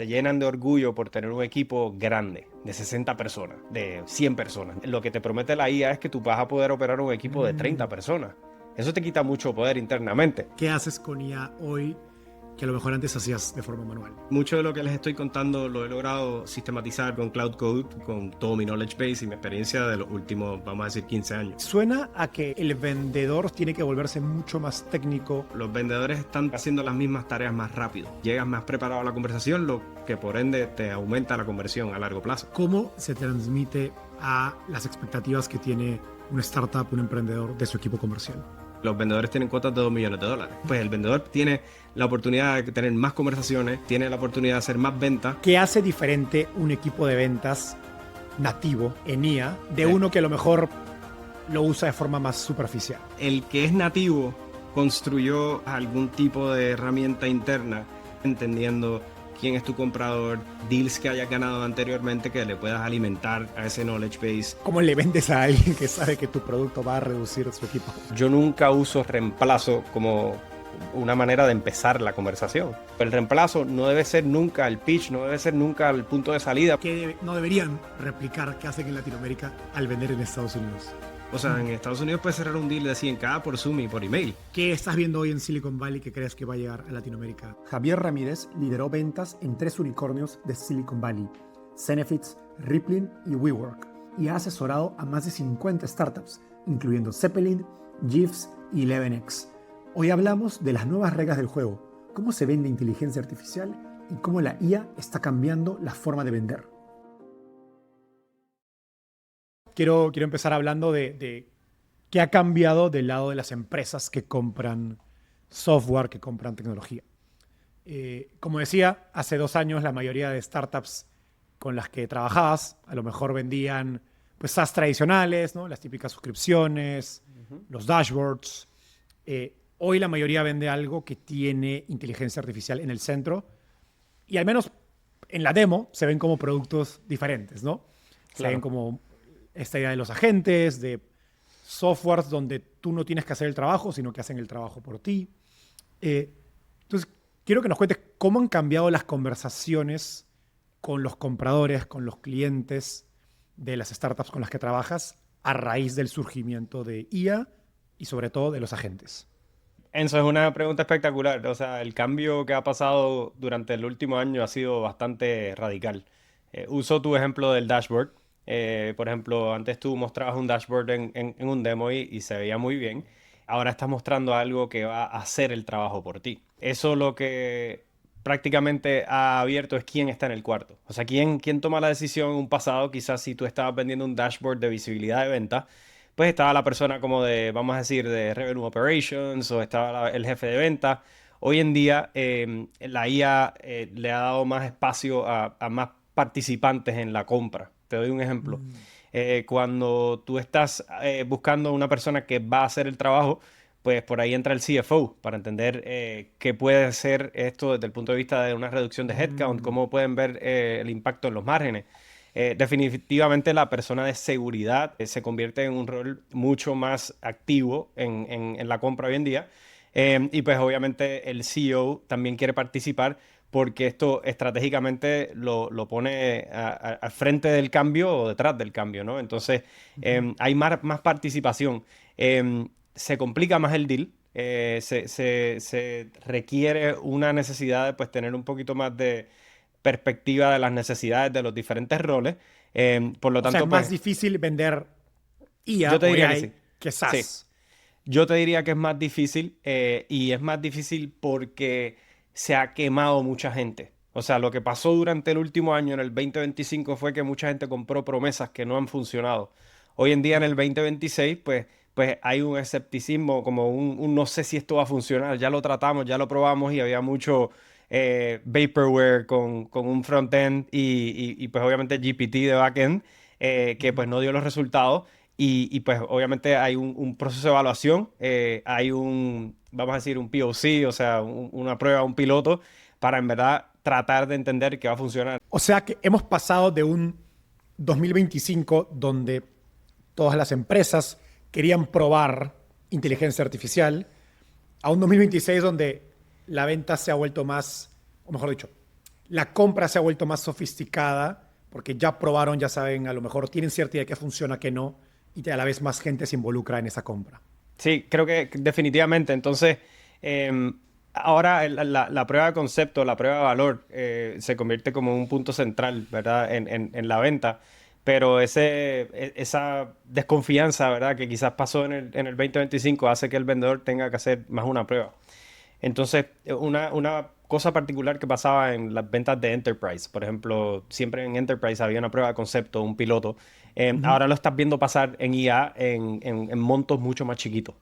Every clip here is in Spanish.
Se llenan de orgullo por tener un equipo grande, de 60 personas, de 100 personas. Lo que te promete la IA es que tú vas a poder operar un equipo de 30 personas. Eso te quita mucho poder internamente. ¿Qué haces con IA hoy que a lo mejor antes hacías de forma manual? Mucho de lo que les estoy contando lo he logrado sistematizar con Cloud Code, con todo mi knowledge base y mi experiencia de los últimos, vamos a decir, 15 años. Suena a que el vendedor tiene que volverse mucho más técnico. Los vendedores están haciendo las mismas tareas más rápido. Llegas más preparado a la conversación, lo que por ende te aumenta la conversión a largo plazo. ¿Cómo se transmite a las expectativas que tiene una startup, un emprendedor de su equipo comercial? Los vendedores tienen cuotas de $2 millones. Pues el vendedor tiene la oportunidad de tener más conversaciones, tiene la oportunidad de hacer más ventas. ¿Qué hace diferente un equipo de ventas nativo en IA de uno que a lo mejor lo usa de forma más superficial? El que es nativo construyó algún tipo de herramienta interna, entendiendo quién es tu comprador, deals que hayas ganado anteriormente que le puedas alimentar a ese knowledge base. ¿Cómo le vendes a alguien que sabe que tu producto va a reducir su equipo? Yo nunca uso reemplazo como una manera de empezar la conversación. El reemplazo no debe ser nunca el pitch, no debe ser nunca el punto de salida. ¿Qué no deberían replicar que hacen en Latinoamérica al vender en Estados Unidos? O sea, en Estados Unidos puedes cerrar un deal de 100K por Zoom y por email. ¿Qué estás viendo hoy en Silicon Valley que crees que va a llegar a Latinoamérica? Javier Ramírez lideró ventas en 3 unicornios de Silicon Valley, Zenefits, Rippling y WeWork, y ha asesorado a más de 50 startups, incluyendo Zeppelin, GIFs y 11X. Hoy hablamos de las nuevas reglas del juego, cómo se vende inteligencia artificial y cómo la IA está cambiando la forma de vender. Quiero empezar hablando de qué ha cambiado del lado de las empresas que compran software, que compran tecnología. Como decía, hace 2 años la mayoría de startups con las que trabajabas a lo mejor vendían pues, SaaS tradicionales, ¿no? Las típicas suscripciones, los dashboards. Hoy la mayoría vende algo que tiene inteligencia artificial en el centro y al menos en la demo se ven como productos diferentes, ¿no? Se ven como esta idea de los agentes, de softwares donde tú no tienes que hacer el trabajo, sino que hacen el trabajo por ti. Entonces, quiero que nos cuentes cómo han cambiado las conversaciones con los compradores, con los clientes de las startups con las que trabajas a raíz del surgimiento de IA y sobre todo de los agentes. Eso es una pregunta espectacular. O sea, el cambio que ha pasado durante el último año ha sido bastante radical. Uso tu ejemplo del dashboard. Por ejemplo, antes tú mostrabas un dashboard en un demo y se veía muy bien. Ahora estás mostrando algo que va a hacer el trabajo por ti. Eso lo que prácticamente ha abierto es quién está en el cuarto. O sea, quién toma la decisión en un pasado. Quizás si tú estabas vendiendo un dashboard de visibilidad de venta, pues estaba la persona como de, vamos a decir, de Revenue Operations o estaba el jefe de venta. Hoy en día la IA le ha dado más espacio a más participantes en la compra. Te doy un ejemplo. Cuando tú estás buscando una persona que va a hacer el trabajo, pues por ahí entra el CFO para entender qué puede ser esto desde el punto de vista de una reducción de headcount, cómo pueden ver el impacto en los márgenes. Definitivamente la persona de seguridad se convierte en un rol mucho más activo en la compra hoy en día. Y pues obviamente el CEO también quiere participar porque esto estratégicamente lo pone al frente del cambio o detrás del cambio, ¿no? Entonces hay más participación. Se complica más el deal. Se requiere una necesidad de pues, tener un poquito más de perspectiva de las necesidades de los diferentes roles. Por lo O sea, tanto, es más pues, difícil vender IA yo te o diría que AI sí. que Sí. SaaS. Yo te diría que es más difícil y es más difícil porque se ha quemado mucha gente. O sea, lo que pasó durante el último año, en el 2025, fue que mucha gente compró promesas que no han funcionado. Hoy en día, en el 2026, pues hay un escepticismo, como un no sé si esto va a funcionar. Ya lo tratamos, ya lo probamos y había mucho vaporware con un frontend y pues obviamente GPT de backend que pues no dio los resultados. Pues obviamente hay un proceso de evaluación, hay vamos a decir, un POC, o sea, una prueba, un piloto, para en verdad tratar de entender que va a funcionar. O sea que hemos pasado de un 2025 donde todas las empresas querían probar inteligencia artificial a un 2026 donde la venta se ha vuelto más, o mejor dicho, la compra se ha vuelto más sofisticada porque ya probaron, ya saben, a lo mejor tienen cierta idea de qué funciona, qué no, y a la vez más gente se involucra en esa compra. Sí, creo que definitivamente. Entonces, ahora la prueba de concepto, la prueba de valor, se convierte como un punto central, ¿verdad? En la venta. Pero esa desconfianza, ¿verdad? Que quizás pasó en el 2025 hace que el vendedor tenga que hacer más una prueba. Entonces, una cosa particular que pasaba en las ventas de Enterprise, por ejemplo, siempre en Enterprise había una prueba de concepto, un piloto. Ujú. Ahora lo estás viendo pasar en IA en montos mucho más chiquitos.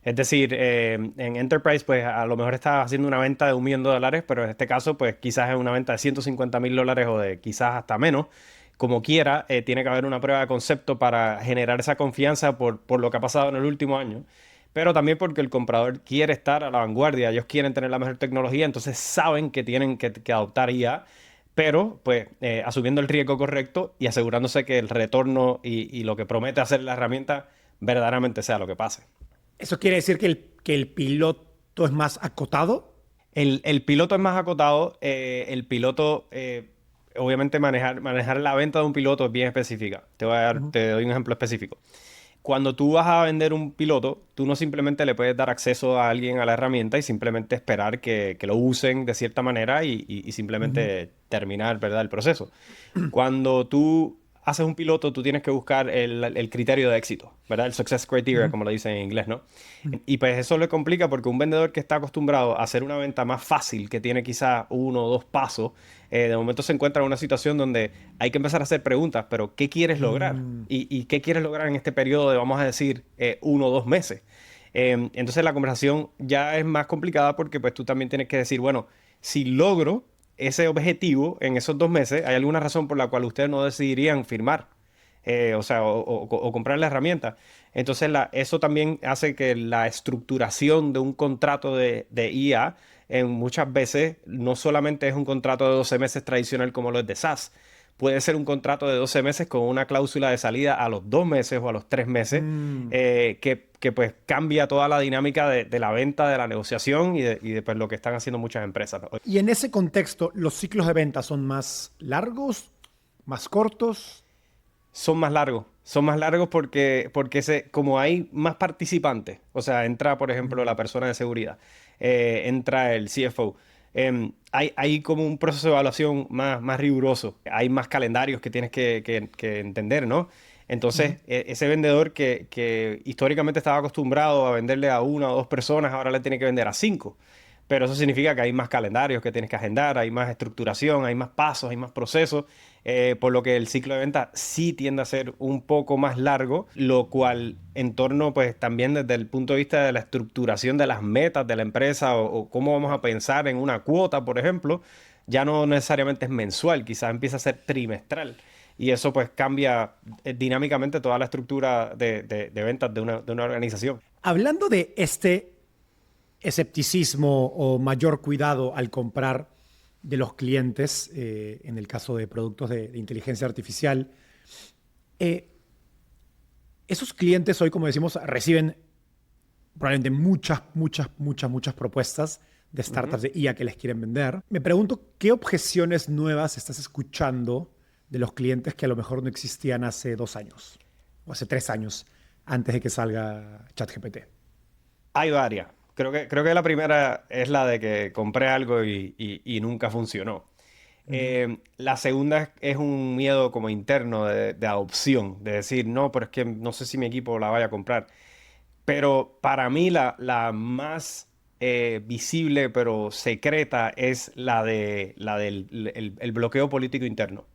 Es decir, en Enterprise, pues a lo mejor estás haciendo una venta de $1 millón, pero en este caso, pues quizás es una venta de $150,000 o de quizás hasta menos. Como quiera, tiene que haber una prueba de concepto para generar esa confianza por lo que ha pasado en el último año, pero también porque el comprador quiere estar a la vanguardia, ellos quieren tener la mejor tecnología, entonces saben que tienen que adoptar IA, pero pues asumiendo el riesgo correcto y asegurándose que el retorno y lo que promete hacer la herramienta verdaderamente sea lo que pase. ¿Eso quiere decir que el piloto es más acotado? El piloto es más acotado, el piloto, obviamente manejar la venta de un piloto es bien específica. Ujú. Te doy un ejemplo específico. Cuando tú vas a vender un piloto, tú no simplemente le puedes dar acceso a alguien a la herramienta y simplemente esperar que lo usen de cierta manera y Ujú. simplemente terminar, ¿verdad?, el proceso. Cuando tú haces un piloto, tú tienes que buscar el criterio de éxito, ¿verdad? El success criteria, Ujú. como lo dicen en inglés, ¿no? Ujú. Y pues eso le complica porque un vendedor que está acostumbrado a hacer una venta más fácil, que tiene quizás uno o dos pasos, de momento se encuentra en una situación donde hay que empezar a hacer preguntas, pero ¿qué quieres lograr? Mm. ¿Y qué quieres lograr en este periodo de, vamos a decir, 1 o 2 meses? Entonces la conversación ya es más complicada porque pues tú también tienes que decir, bueno, si logro ese objetivo en esos 2 meses, ¿hay alguna razón por la cual ustedes no decidirían firmar? O sea, o comprar la herramienta. Entonces, eso también hace que la estructuración de un contrato de IA en muchas veces no solamente es un contrato de 12 meses tradicional como lo es de SaaS. Puede ser un contrato de 12 meses con una cláusula de salida a los 2 meses o a los 3 meses, Mm. que pues cambia toda la dinámica de la venta, de la negociación y de pues, lo que están haciendo muchas empresas, ¿no? Y en ese contexto, ¿los ciclos de venta son más largos, más cortos? Son más largos porque como hay más participantes, o sea, entra, por ejemplo, la Mm. persona de seguridad, entra el CFO, hay como un proceso de evaluación más riguroso, hay más calendarios que tienes que entender, ¿no? Ujú. Entonces, ese vendedor que históricamente estaba acostumbrado a venderle a una o dos personas, ahora le tiene que vender a cinco. Pero eso significa que hay más calendarios que tienes que agendar, hay más estructuración, hay más pasos, hay más procesos, por lo que el ciclo de venta sí tiende a ser un poco más largo, lo cual en torno, pues también desde el punto de vista de la estructuración de las metas de la empresa o cómo vamos a pensar en una cuota, por ejemplo, ya no necesariamente es mensual, quizás empieza a ser trimestral. Y eso pues cambia dinámicamente toda la estructura de ventas de una organización. Hablando de este escepticismo o mayor cuidado al comprar de los clientes, en el caso de productos de inteligencia artificial, eh, esos clientes hoy, como decimos, reciben probablemente muchas propuestas de Ujú. startups de IA que les quieren vender. Me pregunto qué objeciones nuevas estás escuchando de los clientes que a lo mejor no existían hace 2 años o hace 3 años antes de que salga ChatGPT. Hay varias. Creo que la primera es la de que compré algo y nunca funcionó. Ujú. La segunda es un miedo como interno de adopción, de decir, no, pero es que no sé si mi equipo la vaya a comprar. Pero para mí la más visible pero secreta es la del bloqueo político interno.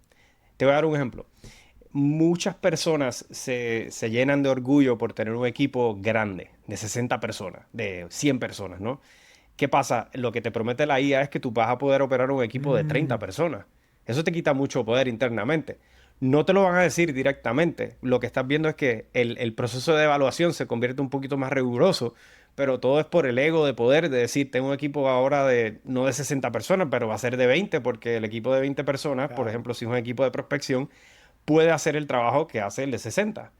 Te voy a dar un ejemplo. Muchas personas se llenan de orgullo por tener un equipo grande, de 60 personas, de 100 personas, ¿no? ¿Qué pasa? Lo que te promete la IA es que tú vas a poder operar un equipo de 30 Mm. personas. Eso te quita mucho poder internamente. No te lo van a decir directamente. Lo que estás viendo es que el proceso de evaluación se convierte un poquito más riguroso, pero todo es por el ego de poder, de decir, tengo un equipo ahora de no de 60 personas, pero va a ser de 20, porque el equipo de 20 personas, por Claro. ejemplo, si es un equipo de prospección, puede hacer el trabajo que hace el de 60.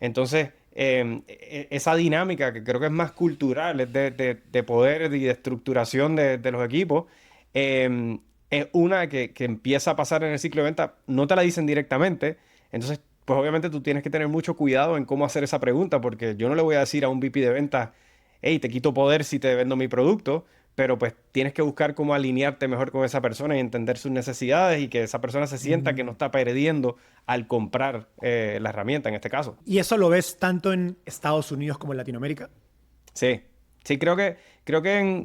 Entonces, esa dinámica que creo que es más cultural, es de poder y de estructuración de los equipos, eh, es una que empieza a pasar en el ciclo de venta, no te la dicen directamente, entonces pues obviamente tú tienes que tener mucho cuidado en cómo hacer esa pregunta, porque yo no le voy a decir a un VP de ventas, hey, te quito poder si te vendo mi producto, pero pues tienes que buscar cómo alinearte mejor con esa persona y entender sus necesidades y que esa persona se sienta que no está perdiendo al comprar la herramienta en este caso. ¿Y eso lo ves tanto en Estados Unidos como en Latinoamérica? Sí, sí, creo que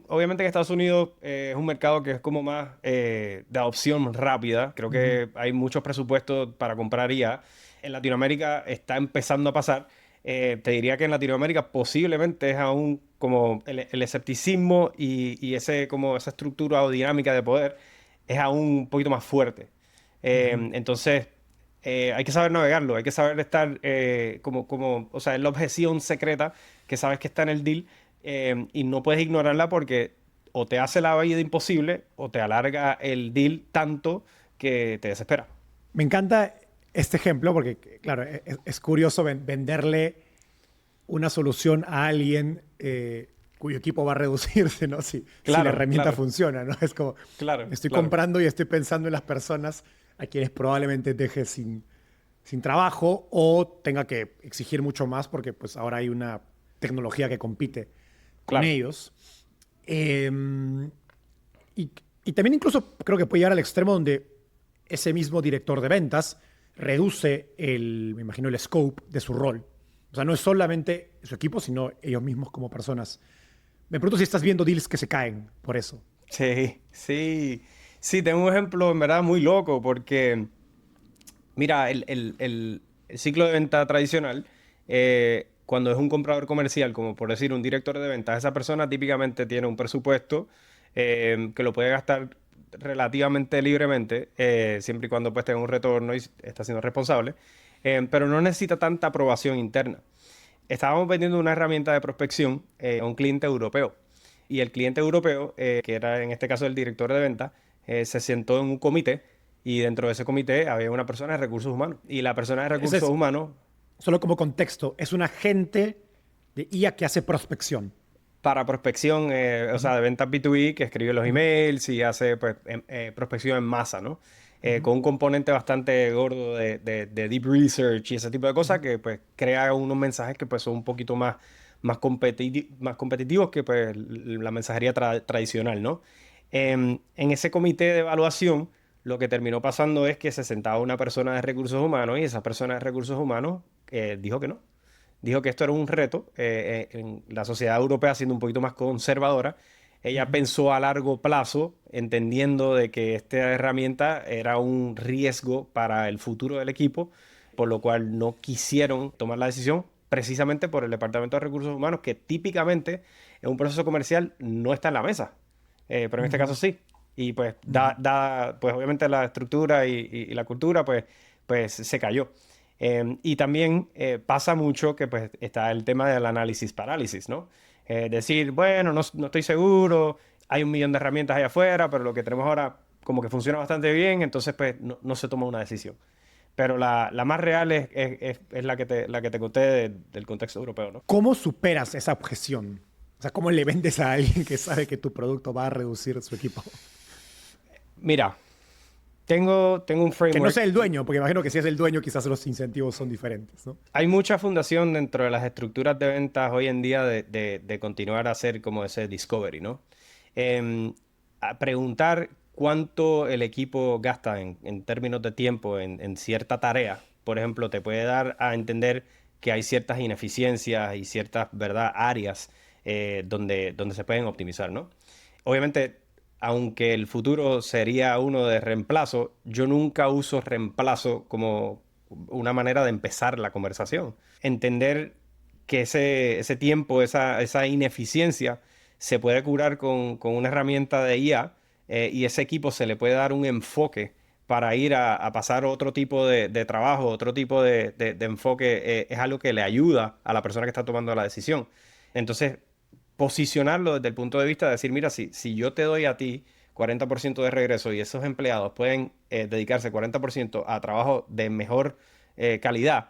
obviamente en Estados Unidos es un mercado que es como más de adopción rápida. Creo que hay muchos presupuestos para comprar IA. En Latinoamérica está empezando a pasar. Te diría que en Latinoamérica posiblemente es aún como el escepticismo y ese, como esa estructura o dinámica de poder es aún un poquito más fuerte. Entonces, hay que saber navegarlo, hay que saber estar o sea, es la objeción secreta que sabes que está en el deal y no puedes ignorarla porque o te hace la vida imposible o te alarga el deal tanto que te desespera. Me encanta este ejemplo porque, claro, es curioso venderle una solución a alguien cuyo equipo va a reducirse, ¿no? Si la Claro, herramienta claro, funciona, ¿no? Es como, claro, estoy claro. comprando y estoy pensando en las personas a quienes probablemente deje sin trabajo o tenga que exigir mucho más porque pues ahora hay una tecnología que compite con Claro, ellos. Eh, y, y también incluso creo que puede llegar al extremo donde ese mismo director de ventas reduce me imagino, el scope de su rol. O sea, no es solamente su equipo, sino ellos mismos como personas. Me pregunto si estás viendo deals que se caen por eso. sí, sí. Sí, tengo un ejemplo en verdad muy loco porque, mira, el ciclo de venta tradicional, cuando es un comprador comercial, como por decir un director de ventas, esa persona típicamente tiene un presupuesto que lo puede gastar relativamente libremente, siempre y cuando pues tenga un retorno y está siendo responsable, pero no necesita tanta aprobación interna. Estábamos vendiendo una herramienta de prospección a un cliente europeo. Y el cliente europeo, que era en este caso el director de ventas, se sentó en un comité y dentro de ese comité había una persona de recursos humanos. Y la persona de Ese recursos es, humanos, solo como contexto, es un agente de IA que hace prospección. para prospección, o sea, de ventas B2B, que escribe los Ujú, emails y hace pues, prospección en masa, ¿no? ujú, Con un componente bastante gordo de deep research y ese tipo de cosas ujú. que pues crea unos mensajes que pues son un poquito más competitivos que pues la mensajería tradicional, ¿no? En ese comité de evaluación, lo que terminó pasando es que se sentaba una persona de recursos humanos y esa persona de recursos humanos dijo que no. Dijo que esto era un reto en la sociedad europea siendo un poquito más conservadora. Ella Ujú. pensó a largo plazo, entendiendo de que esta herramienta era un riesgo para el futuro del equipo, por lo cual no quisieron tomar la decisión, precisamente por el Departamento de Recursos Humanos, que típicamente en un proceso comercial no está en la mesa, pero en este caso Ujú, sí. Y pues, ujú. pues obviamente la estructura y la cultura, pues se cayó. Y también pasa mucho que pues está el tema del análisis parálisis, ¿no? Decir, bueno, no estoy seguro, hay un millón de herramientas allá afuera, pero lo que tenemos ahora como que funciona bastante bien, entonces pues no se toma una decisión. Pero la más real es la que te conté del contexto europeo, ¿no? ¿Cómo superas esa objeción? O sea, ¿cómo le vendes a alguien que sabe que tu producto va a reducir su equipo? Mira, tengo un Que no framework. sea el dueño, porque imagino que si es el dueño, quizás los incentivos son diferentes, ¿no? Hay mucha fundación dentro de las estructuras de ventas hoy en día de continuar a hacer como ese discovery, ¿no? A preguntar cuánto el equipo gasta en términos de tiempo en cierta tarea, por ejemplo, te puede dar a entender que hay ciertas ineficiencias y ciertas, ¿verdad?, áreas donde se pueden optimizar, ¿no? Obviamente, aunque el futuro sería uno de reemplazo, yo nunca uso reemplazo como una manera de empezar la conversación. Entender que ese tiempo, esa ineficiencia, se puede curar con una herramienta de IA y ese equipo se le puede dar un enfoque para ir a pasar otro tipo de trabajo, otro tipo de enfoque, es algo que le ayuda a la persona que está tomando la decisión. Entonces, posicionarlo desde el punto de vista de decir, mira, si yo te doy a ti 40% de regreso y esos empleados pueden dedicarse 40% a trabajo de mejor calidad,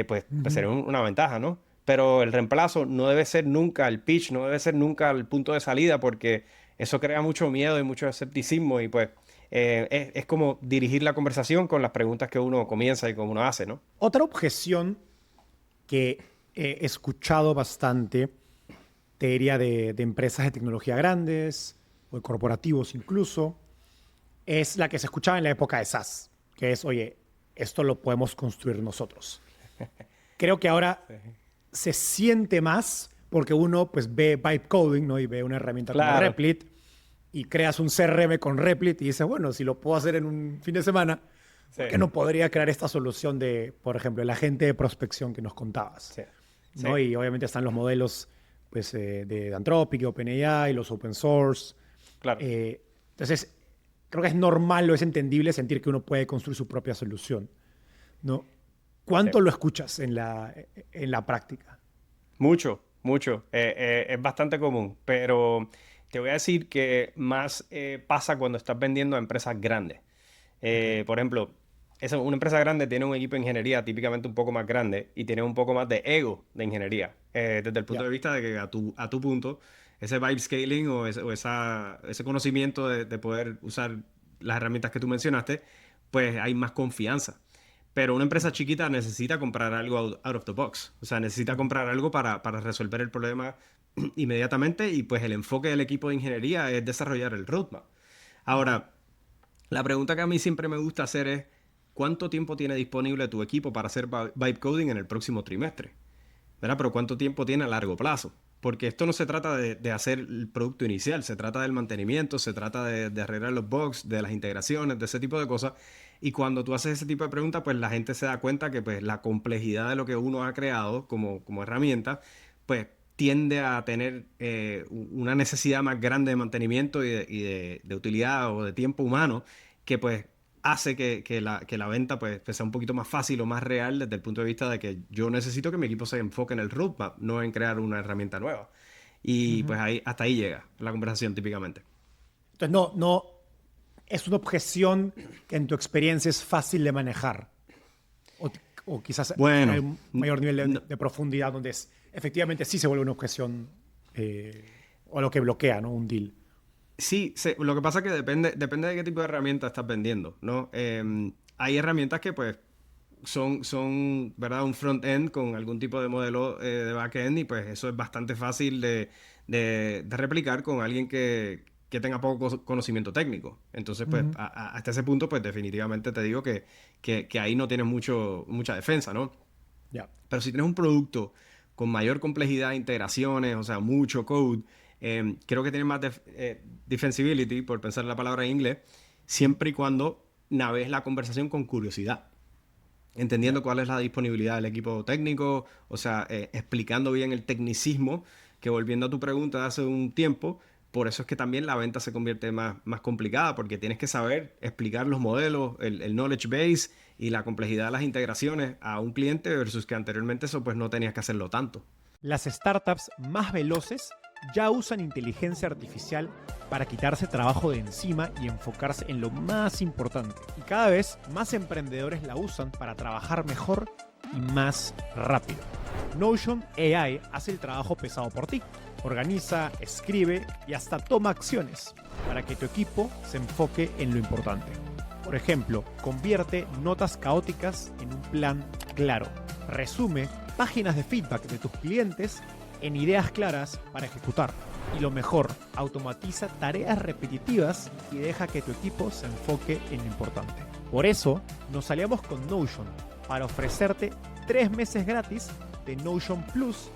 pues Ujú. sería una ventaja, ¿no? Pero el reemplazo no debe ser nunca el pitch, no debe ser nunca el punto de salida porque eso crea mucho miedo y mucho escepticismo y pues Es como dirigir la conversación con las preguntas que uno comienza y que uno hace, ¿no? Otra objeción que he escuchado bastante, te diría de empresas de tecnología grandes o de corporativos incluso, es la que se escuchaba en la época de SaaS, que es, oye, esto lo podemos construir nosotros. Creo que ahora se siente más porque uno pues ve Vibe Coding, ¿no? Y ve una herramienta como Claro. Replit y creas un CRM con Replit y dices, bueno, si lo puedo hacer en un fin de semana, Sí, ¿por qué no podría crear esta solución de, por ejemplo, el agente de prospección que nos contabas? sí, ¿No? sí, Y obviamente están los modelos pues, de Anthropic, OpenAI, los open source. claro. Entonces, creo que es normal o es entendible sentir que uno puede construir su propia solución, ¿no? Sí. ¿Cuánto lo escuchas en la práctica? Mucho, mucho. Es bastante común, pero te voy a decir que más pasa cuando estás vendiendo a empresas grandes. Ok. Por ejemplo, una empresa grande tiene un equipo de ingeniería típicamente un poco más grande y tiene un poco más de ego de ingeniería. Desde el punto Ya. de vista de que a tu punto, ese vibe scaling ese conocimiento de poder usar las herramientas que tú mencionaste, pues hay más confianza. Pero una empresa chiquita necesita comprar algo out of the box. O sea, necesita comprar algo para resolver el problema inmediatamente y pues el enfoque del equipo de ingeniería es desarrollar el roadmap. Ahora, la pregunta que a mí siempre me gusta hacer es, ¿cuánto tiempo tiene disponible tu equipo para hacer vibe coding en el próximo trimestre? ¿Verdad? Pero ¿cuánto tiempo tiene a largo plazo? Porque esto no se trata de hacer el producto inicial, se trata del mantenimiento, se trata de arreglar los bugs, de las integraciones, de ese tipo de cosas. Y cuando tú haces ese tipo de preguntas, pues la gente se da cuenta que pues, la complejidad de lo que uno ha creado como herramienta, pues tiende a tener una necesidad más grande de mantenimiento de utilidad o de tiempo humano, que pues hace que la venta pues sea un poquito más fácil o más real desde el punto de vista de que yo necesito que mi equipo se enfoque en el roadmap, no en crear una herramienta nueva. Y pues ahí, hasta ahí llega la conversación típicamente. Entonces, no es una objeción que en tu experiencia es fácil de manejar. O, o quizás hay Bueno, un mayor nivel no- de profundidad donde efectivamente sí se vuelve una objeción o lo que bloquea, ¿no? Un deal. sí, lo que pasa es que depende de qué tipo de herramienta estás vendiendo, ¿no? Hay herramientas que pues ¿verdad? Un front-end con algún tipo de modelo de back-end y pues eso es bastante fácil de replicar con alguien que tenga poco conocimiento técnico. Entonces, pues Ujú. hasta ese punto, pues definitivamente te digo que ahí no tienes mucha defensa, ¿no? Ya. Pero si tienes un producto con mayor complejidad de integraciones, o sea, mucho code, creo que tienes más defensibility, por pensar la palabra en inglés, Ujú. siempre y cuando navegues la conversación con curiosidad, entendiendo Ya. cuál es la disponibilidad del equipo técnico, o sea, explicando bien el tecnicismo, que volviendo a tu pregunta de hace un tiempo, por eso es que también la venta se convierte más complicada, porque tienes que saber explicar los modelos, el knowledge base y la complejidad de las integraciones a un cliente versus que anteriormente eso pues no tenías que hacerlo tanto. Las startups más veloces ya usan inteligencia artificial para quitarse trabajo de encima y enfocarse en lo más importante. Y cada vez más emprendedores la usan para trabajar mejor y más rápido. Notion AI hace el trabajo pesado por ti. Organiza, escribe y hasta toma acciones para que tu equipo se enfoque en lo importante. Por ejemplo, convierte notas caóticas en un plan claro. Resume páginas de feedback de tus clientes en ideas claras para ejecutar. Y lo mejor, automatiza tareas repetitivas y deja que tu equipo se enfoque en lo importante. Por eso, nos aliamos con Notion para ofrecerte 3 meses gratis de Notion Plus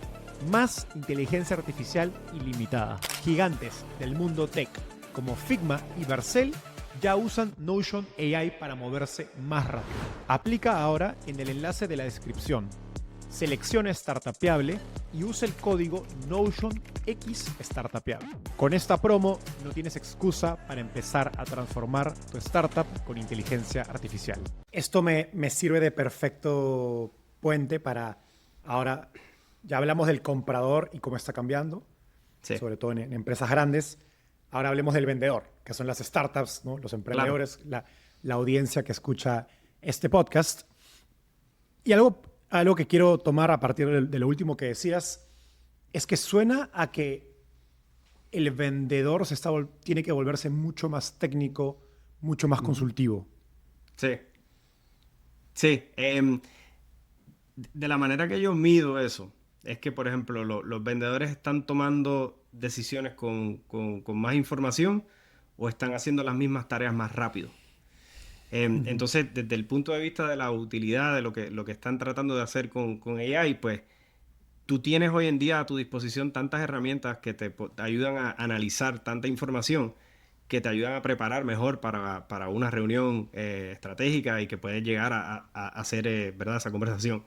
más inteligencia artificial ilimitada. Gigantes del mundo tech como Figma y Vercel ya usan Notion AI para moverse más rápido. Aplica ahora en el enlace de la descripción. Selecciona Startupeable y usa el código NotionXStartupeable. Con esta promo no tienes excusa para empezar a transformar tu startup con inteligencia artificial. Esto me sirve de perfecto puente para ahora, ya hablamos del comprador y cómo está cambiando, Sí, sobre todo en empresas grandes. Ahora hablemos del vendedor, que son las startups, ¿no? Los claro. emprendedores, la audiencia que escucha este podcast. Y algo que quiero tomar a partir de lo último que decías es que suena a que el vendedor tiene que volverse mucho más técnico mucho más consultivo. Sí, sí. De la manera que yo mido eso, es que, por ejemplo, los vendedores están tomando decisiones con más información o están haciendo las mismas tareas más rápido. Entonces, desde el punto de vista de la utilidad de lo que están tratando de hacer con AI, pues tú tienes hoy en día a tu disposición tantas herramientas que te ayudan a analizar tanta información, que te ayudan a preparar mejor para una reunión estratégica y que puedes llegar a hacer, ¿verdad?, esa conversación.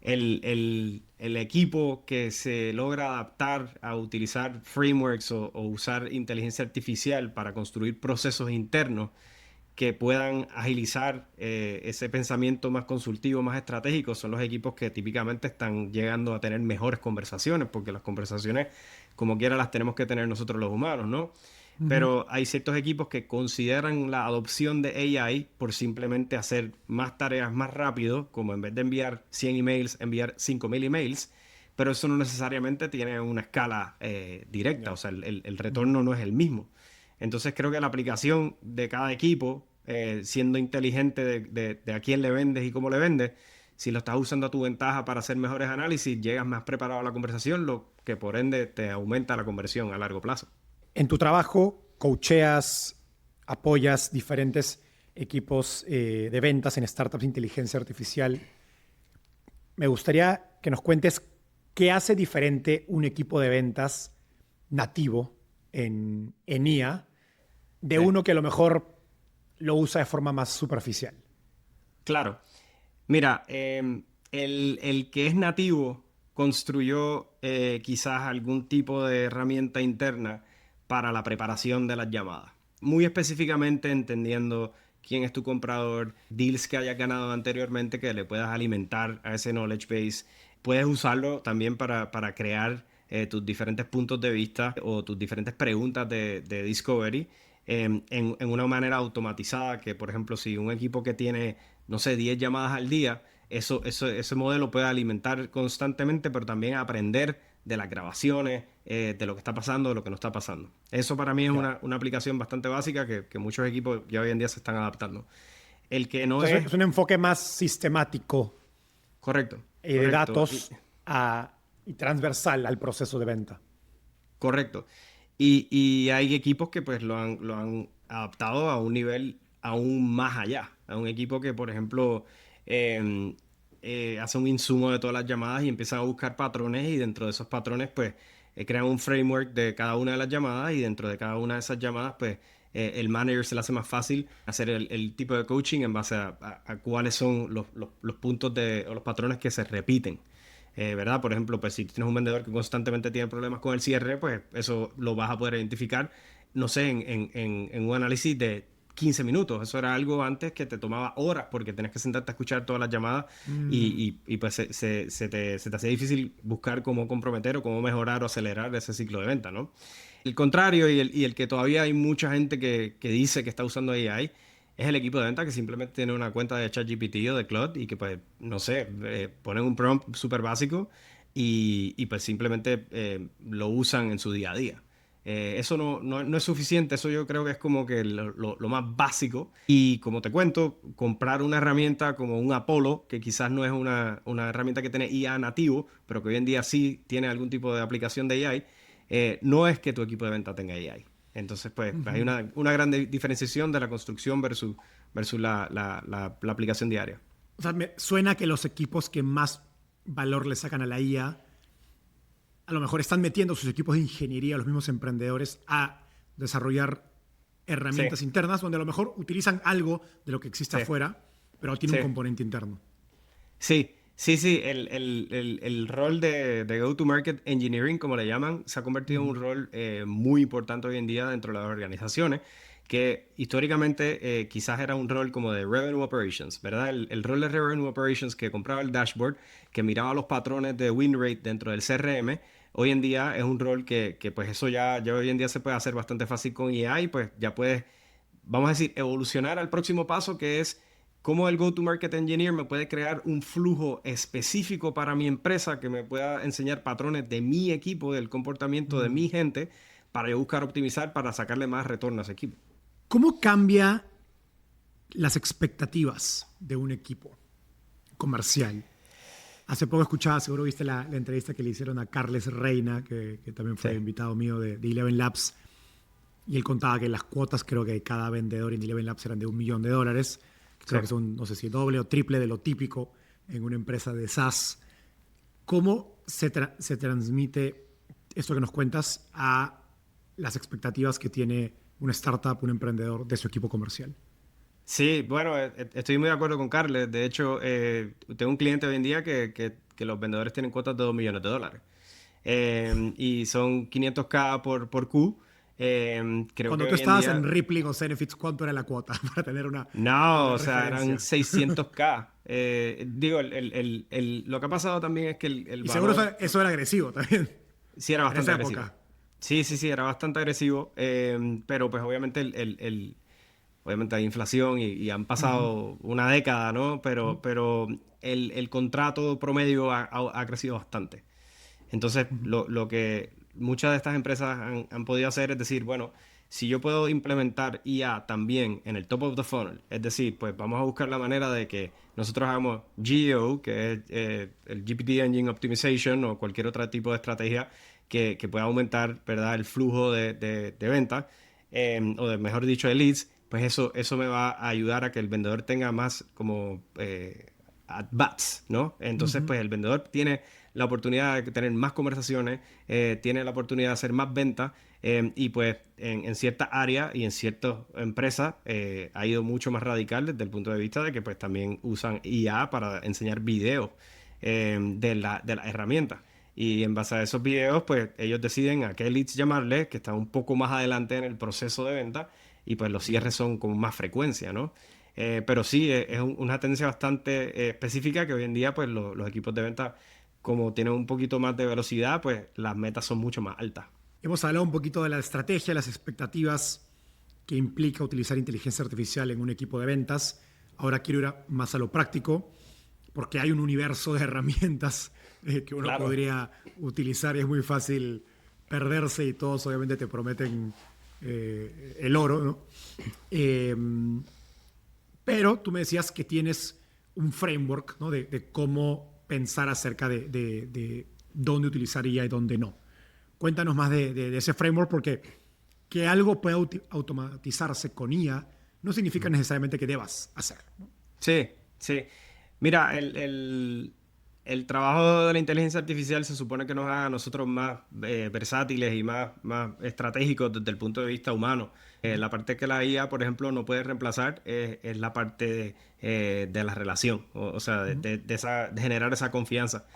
El equipo que se logra adaptar a utilizar frameworks o usar inteligencia artificial para construir procesos internos que puedan agilizar ese pensamiento más consultivo, más estratégico, son los equipos que típicamente están llegando a tener mejores conversaciones, porque las conversaciones, como quiera, las tenemos que tener nosotros los humanos, ¿no? Pero hay ciertos equipos que consideran la adopción de AI por simplemente hacer más tareas más rápido, como en vez de enviar 100 emails, enviar 5000 emails, pero eso no necesariamente tiene una escala directa, o sea, el retorno no es el mismo. Entonces creo que la aplicación de cada equipo, siendo inteligente de a quién le vendes y cómo le vendes, si lo estás usando a tu ventaja para hacer mejores análisis, llegas más preparado a la conversación, lo que por ende te aumenta la conversión a largo plazo. En tu trabajo, coacheas, apoyas diferentes equipos de ventas en startups de inteligencia artificial. Me gustaría que nos cuentes qué hace diferente un equipo de ventas nativo en IA de Sí. uno que a lo mejor lo usa de forma más superficial. Claro. Mira, el que es nativo construyó quizás algún tipo de herramienta interna para la preparación de las llamadas. Muy específicamente entendiendo quién es tu comprador, deals que hayas ganado anteriormente que le puedas alimentar a ese knowledge base. Puedes usarlo también para crear tus diferentes puntos de vista o tus diferentes preguntas de discovery en una manera automatizada que, por ejemplo, si un equipo que tiene, no sé, 10 llamadas al día, ese modelo puede alimentar constantemente, pero también aprender de las grabaciones, de lo que está pasando, de lo que no está pasando. Eso para mí es Ya. una aplicación bastante básica que muchos equipos ya hoy en día se están adaptando. El que no Entonces es es un enfoque más sistemático correcto, de correcto. datos y transversal al proceso de venta. Correcto. Y hay equipos que pues lo han adaptado a un nivel aún más allá. A un equipo que, por ejemplo, eh, hace un insumo de todas las llamadas y empiezan a buscar patrones y dentro de esos patrones pues crean un framework de cada una de las llamadas y dentro de cada una de esas llamadas pues el manager se le hace más fácil hacer el tipo de coaching en base a cuáles son los puntos o los patrones que se repiten. ¿Verdad? Por ejemplo, pues si tienes un vendedor que constantemente tiene problemas con el cierre, pues eso lo vas a poder identificar, no sé, en un análisis de 15 minutos. Eso era algo antes que te tomaba horas porque tenías que sentarte a escuchar todas las llamadas y pues se te hacía difícil buscar cómo comprometer o cómo mejorar o acelerar ese ciclo de venta, ¿no? El contrario y el que todavía hay mucha gente que dice que está usando AI es el equipo de venta que simplemente tiene una cuenta de ChatGPT o de Claude y que pues, no sé, ponen un prompt súper básico y pues simplemente lo usan en su día a día. Eso no es suficiente, eso yo creo que es como que lo más básico. Y como te cuento, comprar una herramienta como un Apollo, que quizás no es una herramienta que tiene IA nativo, pero que hoy en día sí tiene algún tipo de aplicación de AI, no es que tu equipo de venta tenga AI. Entonces, pues hay una gran diferenciación de la construcción versus la aplicación diaria. O sea, me suena que los equipos que más valor le sacan a la IA, a lo mejor están metiendo sus equipos de ingeniería, los mismos emprendedores, a desarrollar Sí, herramientas internas donde a lo mejor utilizan algo de lo que existe sí, afuera, pero tiene un sí. componente interno. Sí, sí, sí. El rol de Go-to-Market Engineering, como le llaman, se ha convertido en un rol muy importante hoy en día dentro de las organizaciones, que históricamente quizás era un rol como de Revenue Operations, ¿verdad? El rol de Revenue Operations que compraba el dashboard, que miraba los patrones de win rate dentro del CRM, hoy en día es un rol que pues eso ya hoy en día se puede hacer bastante fácil con IA y pues ya puedes, vamos a decir, evolucionar al próximo paso que es cómo el Go-to-Market Engineer me puede crear un flujo específico para mi empresa que me pueda enseñar patrones de mi equipo, del comportamiento de mi gente, para yo buscar optimizar para sacarle más retorno a ese equipo. ¿Cómo cambia las expectativas de un equipo comercial. Hace poco escuchaba, seguro viste la entrevista que le hicieron a Carles Reina, que también fue invitado mío de Eleven Labs, y él contaba que las cuotas, creo que cada vendedor en Eleven Labs eran de $1 millón. Creo que son, no sé si doble o triple de lo típico en una empresa de SaaS. ¿Cómo se transmite esto que nos cuentas a las expectativas que tiene una startup, un emprendedor de su equipo comercial? Sí, bueno, estoy muy de acuerdo con Carles. De hecho, tengo un cliente hoy en día que los vendedores tienen cuotas de $2 millones. Y son 500K por Q. Creo que Cuando tú hoy en estabas en día... Rippling o Zenefits, ¿cuánto era la cuota para tener No, una o sea, eran referencia? 600K. Digo, lo que ha pasado también es que el Y seguro valor eso era agresivo también sí era en bastante esa agresivo. época. Sí, sí, sí, era bastante agresivo. Pero pues obviamente obviamente hay inflación y han Ujú, pasado una década, ¿no? ujú, Pero el contrato promedio ha crecido bastante. Entonces, ujú. lo que muchas de estas empresas han podido hacer es decir, bueno, si yo puedo implementar IA también en el top of the funnel, es decir, pues vamos a buscar la manera de que nosotros hagamos GEO, que es el GPT Engine Optimization o cualquier otro tipo de estrategia que pueda aumentar, ¿verdad?, el flujo de ventas, mejor dicho, de leads, pues eso me va a ayudar a que el vendedor tenga más como at-bats, ¿no? Entonces, Ujú. pues el vendedor tiene la oportunidad de tener más conversaciones, tiene la oportunidad de hacer más ventas y pues en ciertas áreas y en ciertas empresas ha ido mucho más radical desde el punto de vista de que pues también usan IA para enseñar videos de la herramienta. Y en base a esos videos, pues ellos deciden a qué leads llamarles, que están un poco más adelante en el proceso de venta, y pues los cierres son con más frecuencia, ¿no? Pero sí, es una tendencia bastante específica que hoy en día, pues los equipos de venta, como tienen un poquito más de velocidad, pues las metas son mucho más altas. Hemos hablado un poquito de la estrategia, las expectativas que implica utilizar inteligencia artificial en un equipo de ventas. Ahora quiero ir más a lo práctico, porque hay un universo de herramientas que uno Claro. podría utilizar y es muy fácil perderse y todos obviamente te prometen el oro, ¿no? Eh, pero tú me decías que tienes un framework, ¿no? de cómo pensar acerca de dónde utilizar IA y dónde no. Cuéntanos más de ese framework porque que algo pueda automatizarse con IA no significa necesariamente que debas hacer, ¿no? Sí, sí. Mira, el trabajo de la inteligencia artificial se supone que nos haga a nosotros más versátiles y más estratégicos desde el punto de vista humano. La parte que la IA, por ejemplo, no puede reemplazar es la parte de la relación, o sea, Ujú. de generar esa confianza.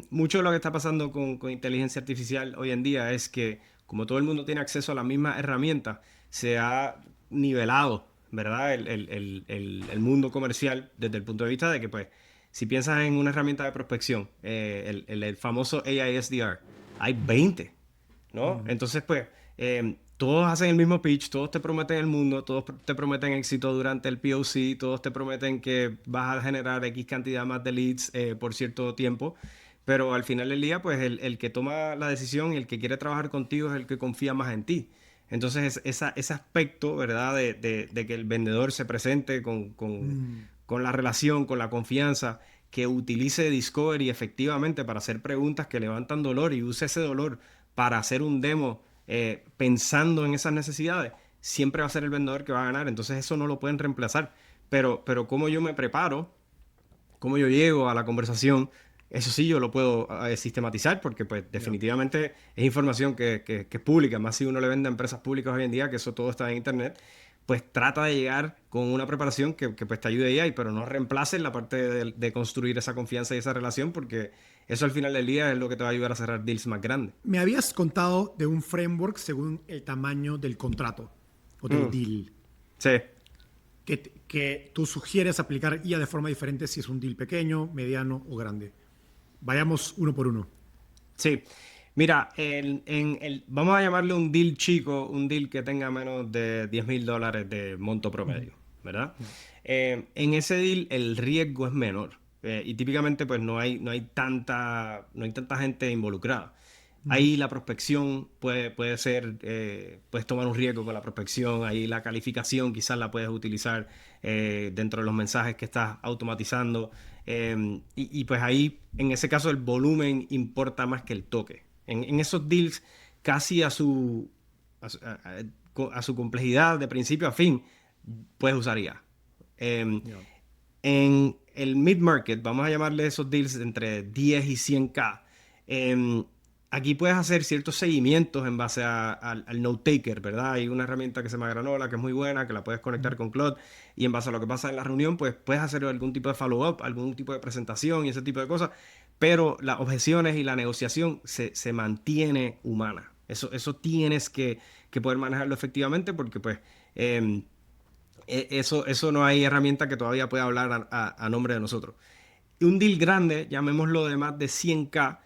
Mucho de lo que está pasando con inteligencia artificial hoy en día es que, como todo el mundo tiene acceso a la misma herramienta, se ha nivelado, ¿verdad? El mundo comercial desde el punto de vista de que, pues, si piensas en una herramienta de prospección, el famoso AI SDR, hay 20, ¿no? Ujú. Entonces, pues, todos hacen el mismo pitch, todos te prometen el mundo, todos te prometen éxito durante el POC, todos te prometen que vas a generar X cantidad más de leads por cierto tiempo, pero al final del día, pues, el que toma la decisión y el que quiere trabajar contigo es el que confía más en ti. Entonces, ese aspecto, ¿verdad? De que el vendedor se presente Mm. con la relación, con la confianza, que utilice Discovery efectivamente para hacer preguntas que levantan dolor y use ese dolor para hacer un demo pensando en esas necesidades, siempre va a ser el vendedor que va a ganar. Entonces, eso no lo pueden reemplazar. Pero cómo yo me preparo, cómo yo llego a la conversación, eso sí yo lo puedo sistematizar porque pues Ya. definitivamente es información que es pública, más si uno le vende a empresas públicas hoy en día, que eso todo está en internet, pues trata de llegar con una preparación que pues te ayude ahí, pero no reemplaces la parte de construir esa confianza y esa relación porque eso al final del día es lo que te va a ayudar a cerrar deals más grandes. Me habías contado de un framework según el tamaño del contrato o del Mm, deal, sí. que tú sugieres aplicar IA de forma diferente si es un deal pequeño, mediano o grande. Vayamos uno por uno. Sí, mira, vamos a llamarle un deal chico, un deal que tenga menos de $10,000 de monto Ujú. promedio, ¿verdad? Ya. En ese deal el riesgo es menor y típicamente pues no hay tanta gente involucrada. Ujú. Ahí la prospección puede ser, puedes tomar un riesgo con la prospección, ahí la calificación quizás la puedes utilizar dentro de los mensajes que estás automatizando. Pues ahí, en ese caso, el volumen importa más que el toque. En esos deals, casi a su complejidad de principio a fin, puedes usar IA. Ya. En el mid-market, vamos a llamarle esos deals entre 10 y 100K, aquí puedes hacer ciertos seguimientos en base al note taker, ¿verdad? Hay una herramienta que se llama Granola, que es muy buena, que la puedes conectar con Claude, y en base a lo que pasa en la reunión, pues puedes hacer algún tipo de follow-up, algún tipo de presentación y ese tipo de cosas, pero las objeciones y la negociación se mantiene humana. Eso tienes que poder manejarlo efectivamente porque pues eso no hay herramienta que todavía pueda hablar a nombre de nosotros. Y un deal grande, llamémoslo de más de 100K,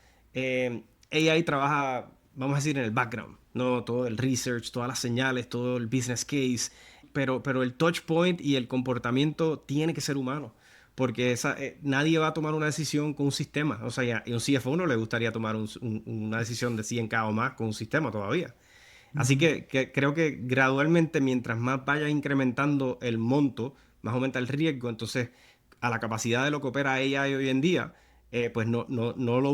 AI trabaja, vamos a decir, en el background, ¿no? Todo el research, todas las señales, todo el business case, pero el touch point y el comportamiento tiene que ser humano, porque nadie va a tomar una decisión con un sistema. O sea, y a un CFO no le gustaría tomar una decisión de 100K o más con un sistema todavía. Así que creo que gradualmente, mientras más vaya incrementando el monto, más aumenta el riesgo. Entonces, a la capacidad de lo que opera AI hoy en día, pues no lo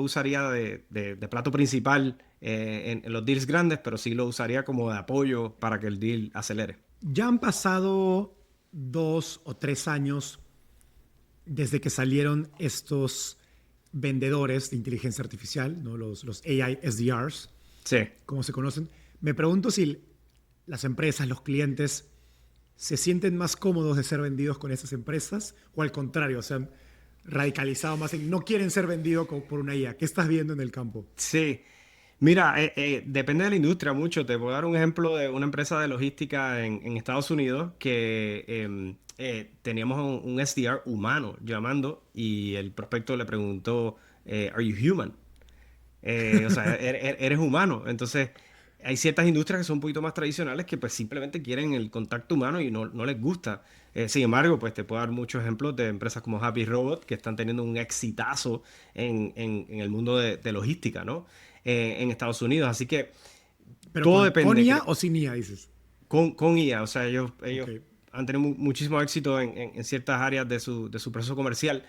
usaría de plato principal en los deals grandes, pero sí lo usaría como de apoyo para que el deal acelere. Ya han pasado 2 o 3 años desde que salieron estos vendedores de inteligencia artificial, ¿no? Los AI SDRs, Sí. como se conocen. Me pregunto si las empresas, los clientes, se sienten más cómodos de ser vendidos con esas empresas o al contrario, se han radicalizado más en no quieren ser vendidos por una IA. ¿Qué estás viendo en el campo? Sí, mira, depende de la industria mucho. Te puedo dar un ejemplo de una empresa de logística en Estados Unidos que teníamos un SDR humano llamando y el prospecto le preguntó, ¿Are you human? O sea, eres humano. Entonces, hay ciertas industrias que son un poquito más tradicionales que pues simplemente quieren el contacto humano y no les gusta. Sin embargo, pues te puedo dar muchos ejemplos de empresas como Happy Robot que están teniendo un exitazo en el mundo de logística, ¿no? En Estados Unidos. Así que ¿Pero todo con depende. IA o sin IA, dices? Con IA, o sea, ellos Ok. han tenido muchísimo éxito en ciertas áreas de su proceso comercial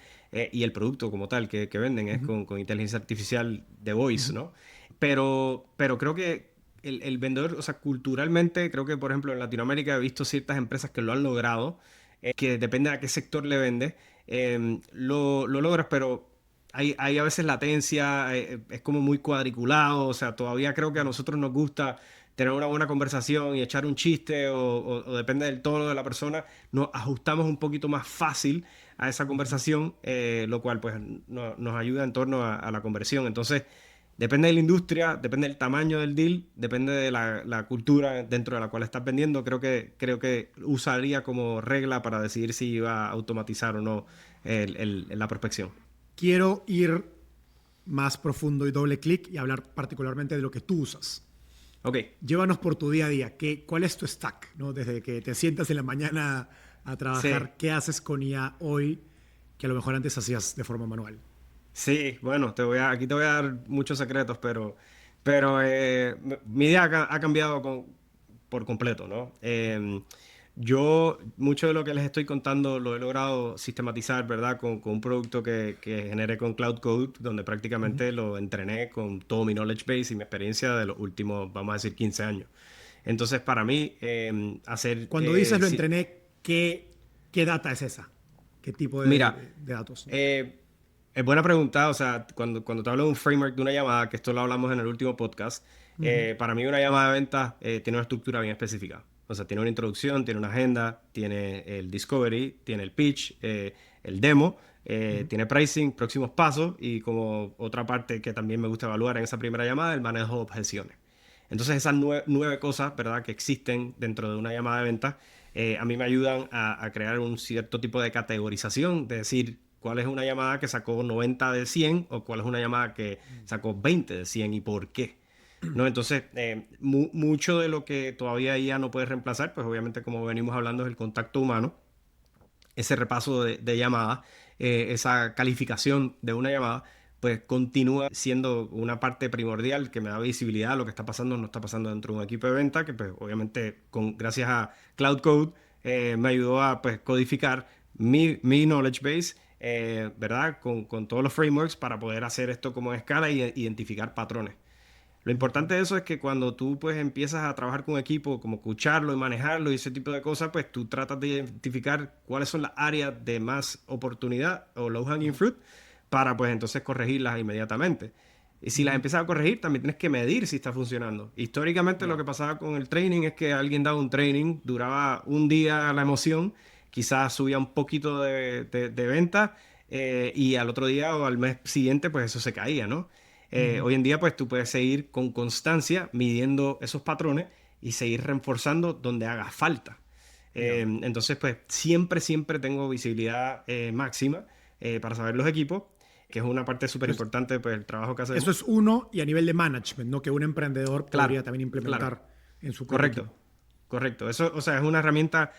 y el producto como tal que venden es con inteligencia artificial de voice, ¿no? Pero creo que el vendedor, o sea, culturalmente, creo que por ejemplo en Latinoamérica he visto ciertas empresas que lo han logrado, que depende a qué sector le vende, lo logras, pero hay a veces latencia, es como muy cuadriculado, o sea, todavía creo que a nosotros nos gusta tener una buena conversación y echar un chiste o depende del tono de la persona, nos ajustamos un poquito más fácil a esa conversación, lo cual pues nos ayuda en torno a la conversión. Entonces, depende de la industria, depende del tamaño del deal, depende de la cultura dentro de la cual estás vendiendo. Creo que usaría como regla para decidir si iba a automatizar o no la prospección. Quiero ir más profundo y doble clic y hablar particularmente de lo que tú usas. Ok. Llévanos por tu día a día. ¿Cuál es tu stack? ¿No? Desde que te sientas en la mañana a Sí. trabajar, ¿qué haces con IA hoy que a lo mejor antes hacías de forma manual? Sí, bueno, aquí te voy a dar muchos secretos, pero mi idea ha cambiado por completo, ¿no? Mucho de lo que les estoy contando lo he logrado sistematizar, ¿verdad? Con un producto que generé con Cloud Code, donde prácticamente lo entrené con todo mi knowledge base y mi experiencia de los últimos, vamos a decir, 15 años. Entonces, para mí, hacer... Cuando dices lo entrené, ¿qué data es esa? ¿Qué tipo Mira, de datos? es buena pregunta. O sea, cuando te hablo de un framework de una llamada, que esto lo hablamos en el último podcast, para mí una llamada de venta tiene una estructura bien específica. O sea, tiene una introducción, tiene una agenda, tiene el discovery, tiene el pitch, el demo, tiene pricing, próximos pasos y como otra parte que también me gusta evaluar en esa primera llamada, el manejo de objeciones. Entonces esas nueve cosas, ¿verdad?, que existen dentro de una llamada de venta, a mí me ayudan a crear un cierto tipo de categorización, de decir cuál es una llamada que sacó 90 de 100 o cuál es una llamada que sacó 20 de 100 y por qué. ¿No? Entonces, mucho de lo que todavía IA no puede reemplazar, pues obviamente como venimos hablando es el contacto humano, ese repaso de llamadas, esa calificación de una llamada, pues continúa siendo una parte primordial que me da visibilidad a lo que está pasando o no está pasando dentro de un equipo de venta, que pues obviamente gracias a Cloud Code me ayudó a pues, codificar mi knowledge base, ¿verdad? Con todos los frameworks para poder hacer esto como a escala y identificar patrones. Lo importante de eso es que cuando tú pues empiezas a trabajar con un equipo, como escucharlo y manejarlo y ese tipo de cosas, pues tú tratas de identificar cuáles son las áreas de más oportunidad o low hanging fruit para pues entonces corregirlas inmediatamente. Y si las empiezas a corregir, también tienes que medir si está funcionando. Históricamente lo que pasaba con el training es que alguien daba un training, duraba un día la emoción, quizás subía un poquito de venta y al otro día o al mes siguiente pues eso se caía, ¿no? Hoy en día, pues tú puedes seguir con constancia midiendo esos patrones y seguir reforzando donde haga falta. Entonces, pues siempre, siempre tengo visibilidad máxima para saber los equipos, que es una parte súper importante pues, del trabajo que hacemos. Eso es uno y a nivel de management, ¿no? Que un emprendedor Claro, podría también implementar claro. en su propio equipo. Correcto. Eso, o sea, es una herramienta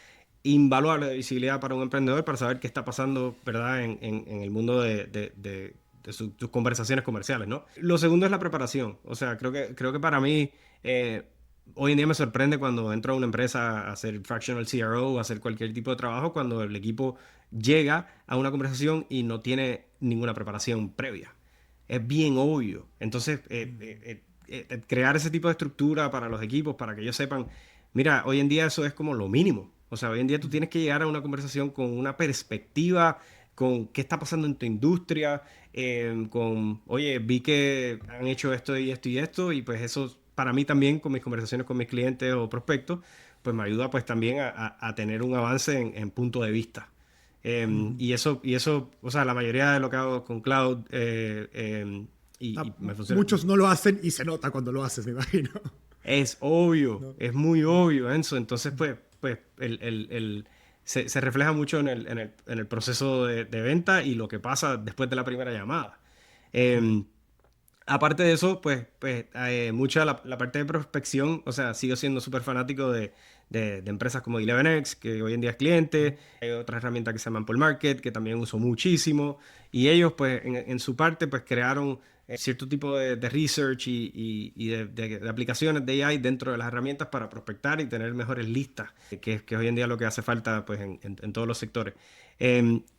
invaluable de visibilidad para un emprendedor para saber qué está pasando, ¿verdad? En el mundo de sus conversaciones comerciales, ¿no? Lo segundo es la preparación. O sea, creo que para mí, hoy en día me sorprende cuando entro a una empresa a hacer fractional CRO o a hacer cualquier tipo de trabajo, cuando el equipo llega a una conversación y no tiene ninguna preparación previa. Es bien obvio. Entonces, crear ese tipo de estructura para los equipos, para que ellos sepan, mira, hoy en día eso es como lo mínimo. O sea, hoy en día tú tienes que llegar a una conversación con una perspectiva, con qué está pasando en tu industria, con, oye, vi que han hecho esto y esto y esto, y pues eso para mí también con mis conversaciones con mis clientes o prospectos, pues me ayuda pues también a tener un avance en punto de vista. Y eso, o sea, la mayoría de lo que hago con Cloud y me funciona. Muchos no lo hacen y se nota cuando lo haces, me imagino. Es obvio, ¿No? es muy obvio, Enzo. Entonces, pues se refleja mucho en el proceso de venta y lo que pasa después de la primera llamada. Em, Aparte de eso, mucha la parte de prospección, o sea, sigo siendo súper fanático de empresas como ElevenX, que hoy en día es cliente. Hay otra herramienta que se llama Ample Market, que también uso muchísimo. Y ellos, pues, en su parte, pues, crearon cierto tipo de research y de aplicaciones de AI dentro de las herramientas para prospectar y tener mejores listas, que hoy en día lo que hace falta, pues, en todos los sectores.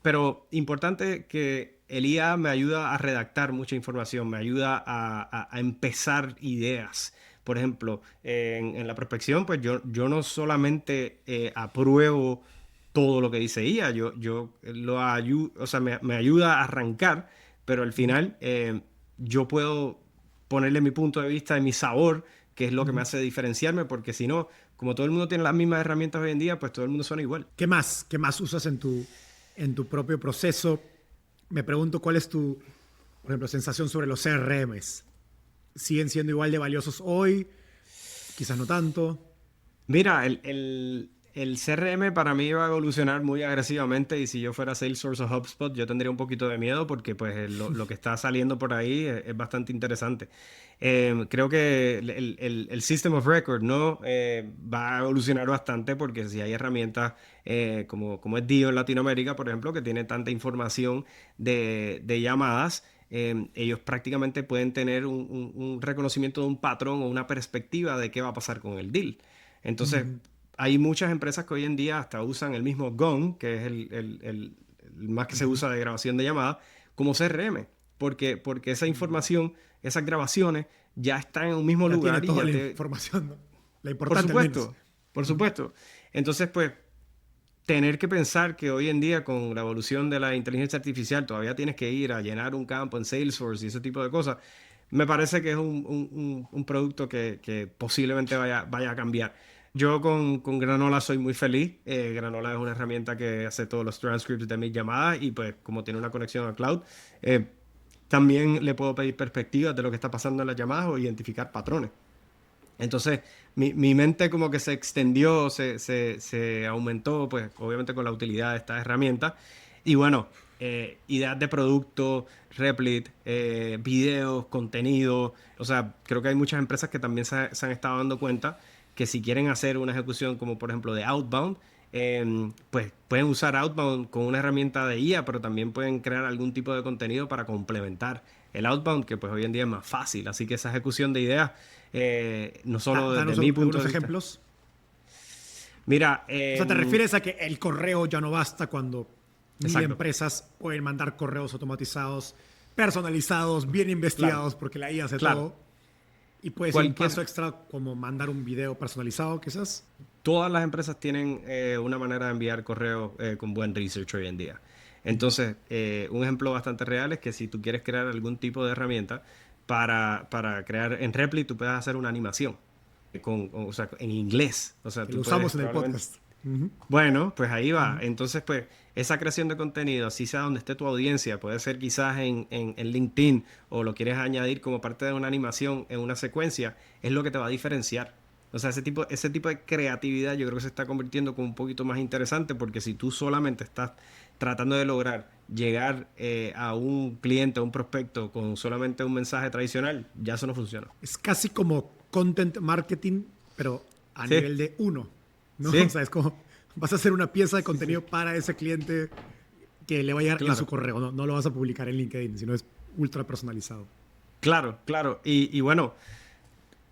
Pero importante que el IA me ayuda a redactar mucha información, me ayuda a empezar ideas. Por ejemplo, en la prospección, pues yo no solamente apruebo todo lo que dice IA, yo lo ayudo, o sea, me ayuda a arrancar, pero al final yo puedo ponerle mi punto de vista y mi sabor, que es lo que me hace diferenciarme, porque si no, como todo el mundo tiene las mismas herramientas hoy en día, pues todo el mundo suena igual. ¿Qué más? ¿Qué más usas en tu propio proceso? Me pregunto cuál es tu, por ejemplo, sensación sobre los CRMs. ¿Siguen siendo igual de valiosos hoy? Quizás no tanto. Mira, el CRM para mí va a evolucionar muy agresivamente y si yo fuera Salesforce o HubSpot yo tendría un poquito de miedo porque pues lo que está saliendo por ahí es bastante interesante. Creo que el System of Record, ¿no? Va a evolucionar bastante porque si hay herramientas como es Dio en Latinoamérica, por ejemplo, que tiene tanta información de llamadas. Ellos prácticamente pueden tener un reconocimiento de un patrón o una perspectiva de qué va a pasar con el deal. Entonces, hay muchas empresas que hoy en día hasta usan el mismo Gong, que es el más que se usa de grabación de llamadas, como CRM. Porque esa información, esas grabaciones, ya están en un mismo Ya lugar tiene y toda ya la información, ¿no? La Por importante al menos. supuesto, por supuesto. Entonces, pues, tener que pensar que hoy en día con la evolución de la inteligencia artificial todavía tienes que ir a llenar un campo en Salesforce y ese tipo de cosas, me parece que es un producto que posiblemente vaya a cambiar. Yo con Granola soy muy feliz. Granola es una herramienta que hace todos los transcripts de mis llamadas y pues como tiene una conexión a cloud, también le puedo pedir perspectivas de lo que está pasando en las llamadas o identificar patrones. Entonces, mi mente como que se extendió, se aumentó, pues obviamente con la utilidad de estas herramientas. Y bueno, ideas de producto, Replit, videos, contenido. O sea, creo que hay muchas empresas que también se han estado dando cuenta que si quieren hacer una ejecución como por ejemplo de outbound, pues pueden usar outbound con una herramienta de IA, pero también pueden crear algún tipo de contenido para complementar el outbound, que pues hoy en día es más fácil. Así que esa ejecución de ideas, no solo desde Danos mi punto algunos de vista. ejemplos. Mira, O sea, ¿te refieres a que el correo ya no basta cuando mil exacto. empresas pueden mandar correos automatizados, personalizados, bien investigados, Claro, porque la IA hace claro. todo? Y puede ser un Cualquier, paso extra como mandar un video personalizado, quizás. Todas las empresas tienen una manera de enviar correos con buen research hoy en día. Entonces, un ejemplo bastante real es que si tú quieres crear algún tipo de herramienta para crear en Repli, tú puedes hacer una animación o sea, en inglés. O sea, Que lo tú puedes usamos en el probablemente... podcast. Ujú. Bueno, pues ahí va. Entonces, pues, esa creación de contenido, así sea donde esté tu audiencia, puede ser quizás en LinkedIn o lo quieres añadir como parte de una animación en una secuencia, es lo que te va a diferenciar. O sea, ese tipo de creatividad yo creo que se está convirtiendo como un poquito más interesante porque si tú solamente estás tratando de lograr llegar a un cliente, a un prospecto con solamente un mensaje tradicional, ya eso no funciona. Es casi como content marketing, pero a Sí, nivel de uno, ¿no? O sí, sea, es como vas a hacer una pieza de contenido para ese cliente que le va a llegar en su claro. correo. No, no lo vas a publicar en LinkedIn, sino es ultra personalizado. Claro, claro. Y bueno,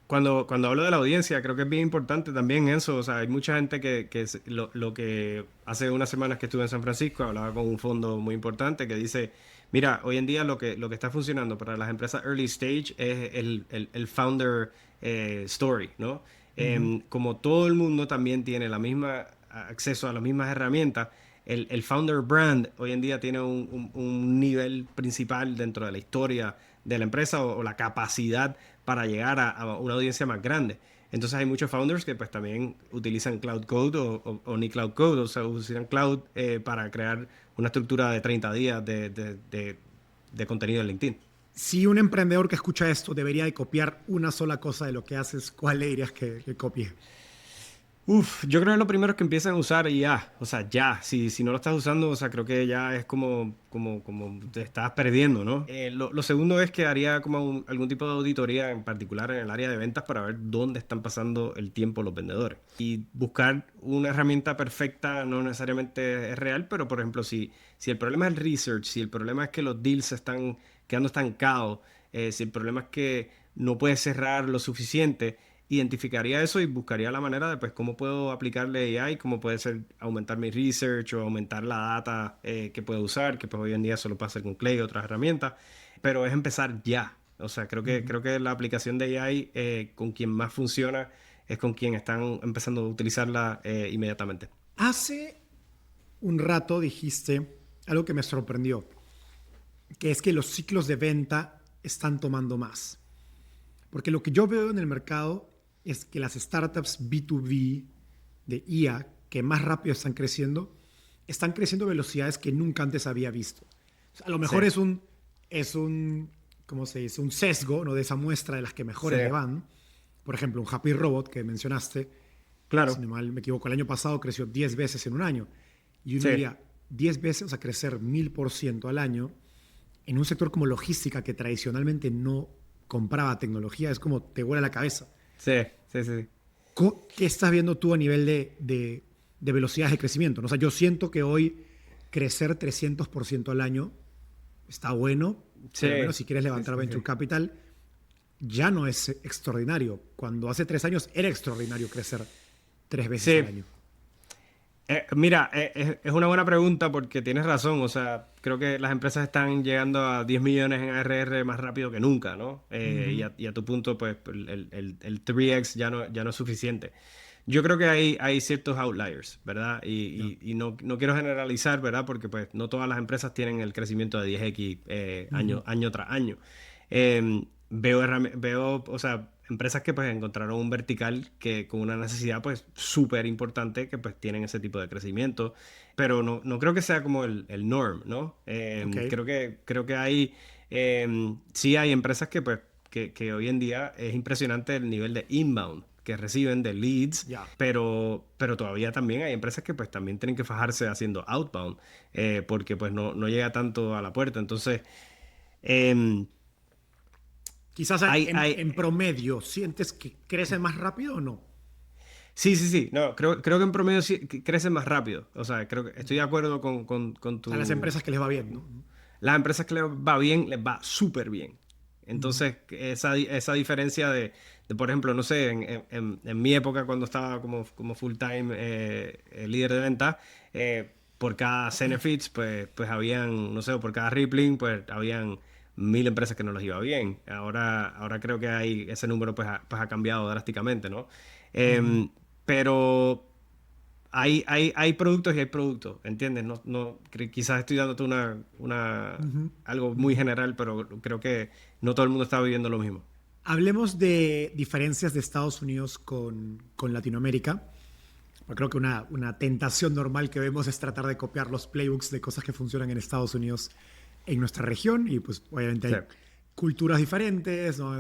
cuando hablo de la audiencia, creo que es bien importante también eso. O sea, hay mucha gente lo que hace unas semanas que estuve en San Francisco, hablaba con un fondo muy importante que dice, mira, hoy en día lo que está funcionando para las empresas early stage es el founder story, ¿no? Ujú. Como todo el mundo también tiene la misma acceso a las mismas herramientas, el founder brand hoy en día tiene un nivel principal dentro de la historia de la empresa o la capacidad para llegar a una audiencia más grande. Entonces hay muchos founders que pues también utilizan Cloud Code o ni Cloud Code, o sea, utilizan Cloud para crear una estructura de 30 días de contenido en LinkedIn. Si un emprendedor que escucha esto debería de copiar una sola cosa de lo que haces, ¿cuál le dirías que copie? Uf, yo creo que lo primero es que empiecen a usar ya, o sea, ya, si no lo estás usando, o sea, creo que ya es como te estás perdiendo, ¿no? Lo segundo es que haría como algún tipo de auditoría, en particular en el área de ventas, para ver dónde están pasando el tiempo los vendedores. Y buscar una herramienta perfecta no necesariamente es real, pero por ejemplo, si el problema es el research, si el problema es que los deals se están quedando estancados, si el problema es que no puedes cerrar lo suficiente, identificaría eso y buscaría la manera de pues cómo puedo aplicarle AI, cómo puede ser aumentar mi research o aumentar la data que puedo usar, que pues hoy en día solo puede hacer con Clay y otras herramientas, pero es empezar ya. O sea, creo que la aplicación de AI con quien más funciona es con quien están empezando a utilizarla inmediatamente. Hace un rato dijiste algo que me sorprendió, que es que los ciclos de venta están tomando más. Porque lo que yo veo en el mercado es que las startups B2B de IA, que más rápido están creciendo a velocidades que nunca antes había visto. O sea, a lo Sí, mejor es un, ¿cómo se dice? Un sesgo, ¿no? De esa muestra de las que sí, mejores le van. Por ejemplo, un Happy Robot que mencionaste, si claro, no mal me equivoco, el año pasado creció 10 veces en un año. Y uno sí, diría, 10 veces, o sea, crecer 1000% al año en un sector como logística que tradicionalmente no compraba tecnología, es como te vuela la cabeza. sí, sí, sí. ¿Qué estás viendo tú a nivel de velocidades de crecimiento? ¿No? O sea, yo siento que hoy crecer 300% al año está bueno, Sí, por lo menos si quieres sí, levantar sí, Venture sí. Capital, ya no es extraordinario. Cuando hace 3 años era extraordinario crecer 3 veces al Sí, año. mira, es una buena pregunta porque tienes razón. O sea, creo que las empresas están llegando a 10 millones en ARR más rápido que nunca, ¿no? Ujú. Y a tu punto, pues el 3x ya no es suficiente. Yo creo que hay ciertos outliers, ¿verdad? Ya. Y no quiero generalizar, ¿verdad? Porque pues no todas las empresas tienen el crecimiento de 10x Ujú. año tras año. Veo, o sea, empresas que pues encontraron un vertical que con una necesidad pues súper importante que pues tienen ese tipo de crecimiento, pero no creo que sea como el norm, ¿no? Ok. Creo que sí hay empresas que pues que hoy en día es impresionante el nivel de inbound que reciben de leads, Ya. pero todavía también hay empresas que pues también tienen que fajarse haciendo outbound, porque pues no llega tanto a la puerta. Entonces, em, Quizás hay, hay, en promedio, ¿sientes que crece más rápido o no? sí, sí, sí, no, creo que en promedio sí crecen más rápido. O sea, creo que estoy de Ujú. acuerdo con A las tu... empresas que les va bien, ¿no? Las empresas que les va bien, les va súper bien. Entonces, esa diferencia por ejemplo, no sé, en mi época cuando estaba como full time líder de ventas, por cada Zenefits, pues habían, no sé, por cada Rippling, pues habían 1000 empresas que no les iba bien. Ahora creo que ese número pues ha cambiado drásticamente, ¿no? Ujú. Pero hay productos y hay productos, ¿entiendes? Quizás estoy dándote Ujú. algo muy Ujú. general, pero creo que no todo el mundo está viviendo lo mismo. Hablemos de diferencias de Estados Unidos con Latinoamérica. Porque creo que una tentación normal que vemos es tratar de copiar los playbooks de cosas que funcionan en Estados Unidos en nuestra región. Y pues obviamente Sí, hay culturas diferentes, ¿no?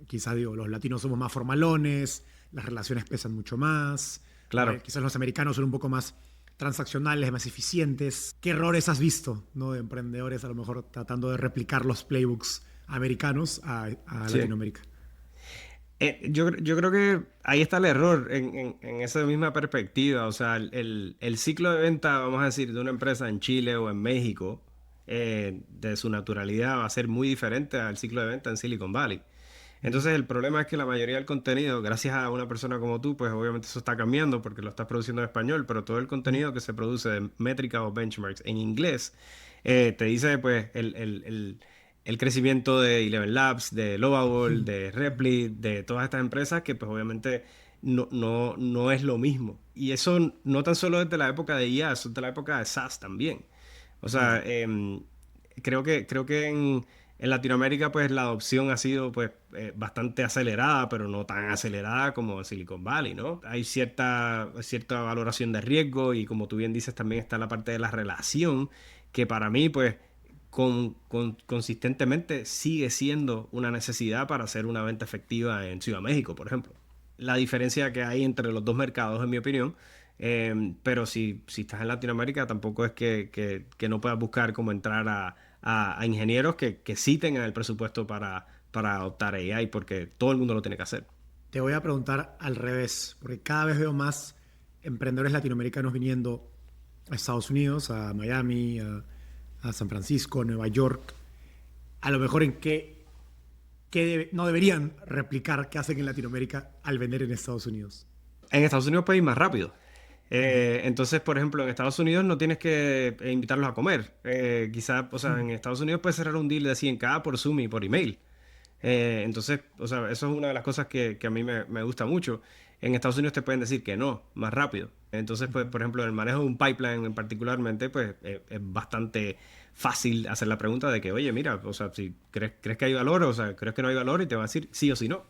Quizás digo, los latinos somos más formalones, las relaciones pesan mucho más, ¿no? claro. Quizás los americanos son un poco más transaccionales, más eficientes. ¿Qué errores has visto, ¿no? De emprendedores a lo mejor tratando de replicar los playbooks americanos a Sí. Latinoamérica? Yo creo que ahí está el error en esa misma perspectiva. O sea, el ciclo de venta, vamos a decir, de una empresa en Chile o en México, de su naturalidad va a ser muy diferente al ciclo de venta en Silicon Valley. Ujú. Entonces el problema es que la mayoría del contenido, gracias a una persona como tú, pues obviamente eso está cambiando porque lo estás produciendo en español, pero todo el Ujú. contenido que se produce de métricas o benchmarks en inglés te dice pues el crecimiento de Eleven Labs, de Lovable, de Replit, de todas estas empresas que pues obviamente no es lo mismo. Y eso no tan solo desde la época de IA, eso es de la época de SaaS también. O sea, Claro. creo que en Latinoamérica pues la adopción ha sido pues bastante acelerada, pero no tan acelerada como en Silicon Valley, ¿no? Hay cierta valoración de riesgo y como tú bien dices también está la parte de la relación que para mí pues consistentemente sigue siendo una necesidad para hacer una venta efectiva en Ciudad México, por ejemplo. La diferencia que hay entre los dos mercados, en mi opinión, pero si estás en Latinoamérica, tampoco es que no puedas buscar cómo entrar a ingenieros que sí tengan el presupuesto para adoptar AI, porque todo el mundo lo tiene que hacer. Te voy a preguntar al revés, porque cada vez veo más emprendedores latinoamericanos viniendo a Estados Unidos, a Miami, a San Francisco, a Nueva York. A lo mejor en qué no deberían replicar qué hacen en Latinoamérica al vender en Estados Unidos. En Estados Unidos puedes ir más rápido. Ujú. Entonces, por ejemplo, en Estados Unidos no tienes que invitarlos a comer. Quizás, o sea, en Estados Unidos puedes cerrar un deal de 100K por Zoom y por email. Entonces, o sea, eso es una de las cosas que a mí me gusta mucho. En Estados Unidos te pueden decir que no, más rápido. Entonces, pues, por ejemplo, en el manejo de un pipeline en particularmente, pues, es bastante fácil hacer la pregunta de que, oye, mira, o sea, si crees que hay valor, o sea, crees que no hay valor y te va a decir sí o sí no.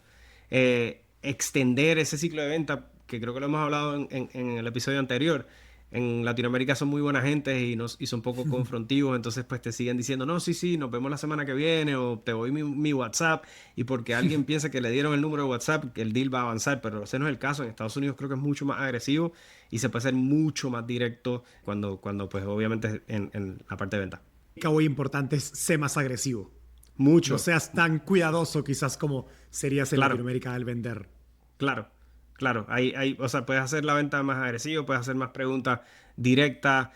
Extender ese ciclo de venta, que creo que lo hemos hablado en el episodio anterior. En Latinoamérica son muy buena gente y son poco confrontivos, entonces pues te siguen diciendo, no, sí, sí, nos vemos la semana que viene o te doy mi WhatsApp y porque alguien piensa que le dieron el número de WhatsApp, que el deal va a avanzar, pero ese no es el caso. En Estados Unidos creo que es mucho más agresivo y se puede ser mucho más directo cuando pues obviamente en la parte de venta. Cowboy importante es ser más agresivo. No Mucho, seas tan cuidadoso quizás como serías en claro. Latinoamérica al vender. Claro, claro. O sea, puedes hacer la venta más agresiva, puedes hacer más preguntas directas,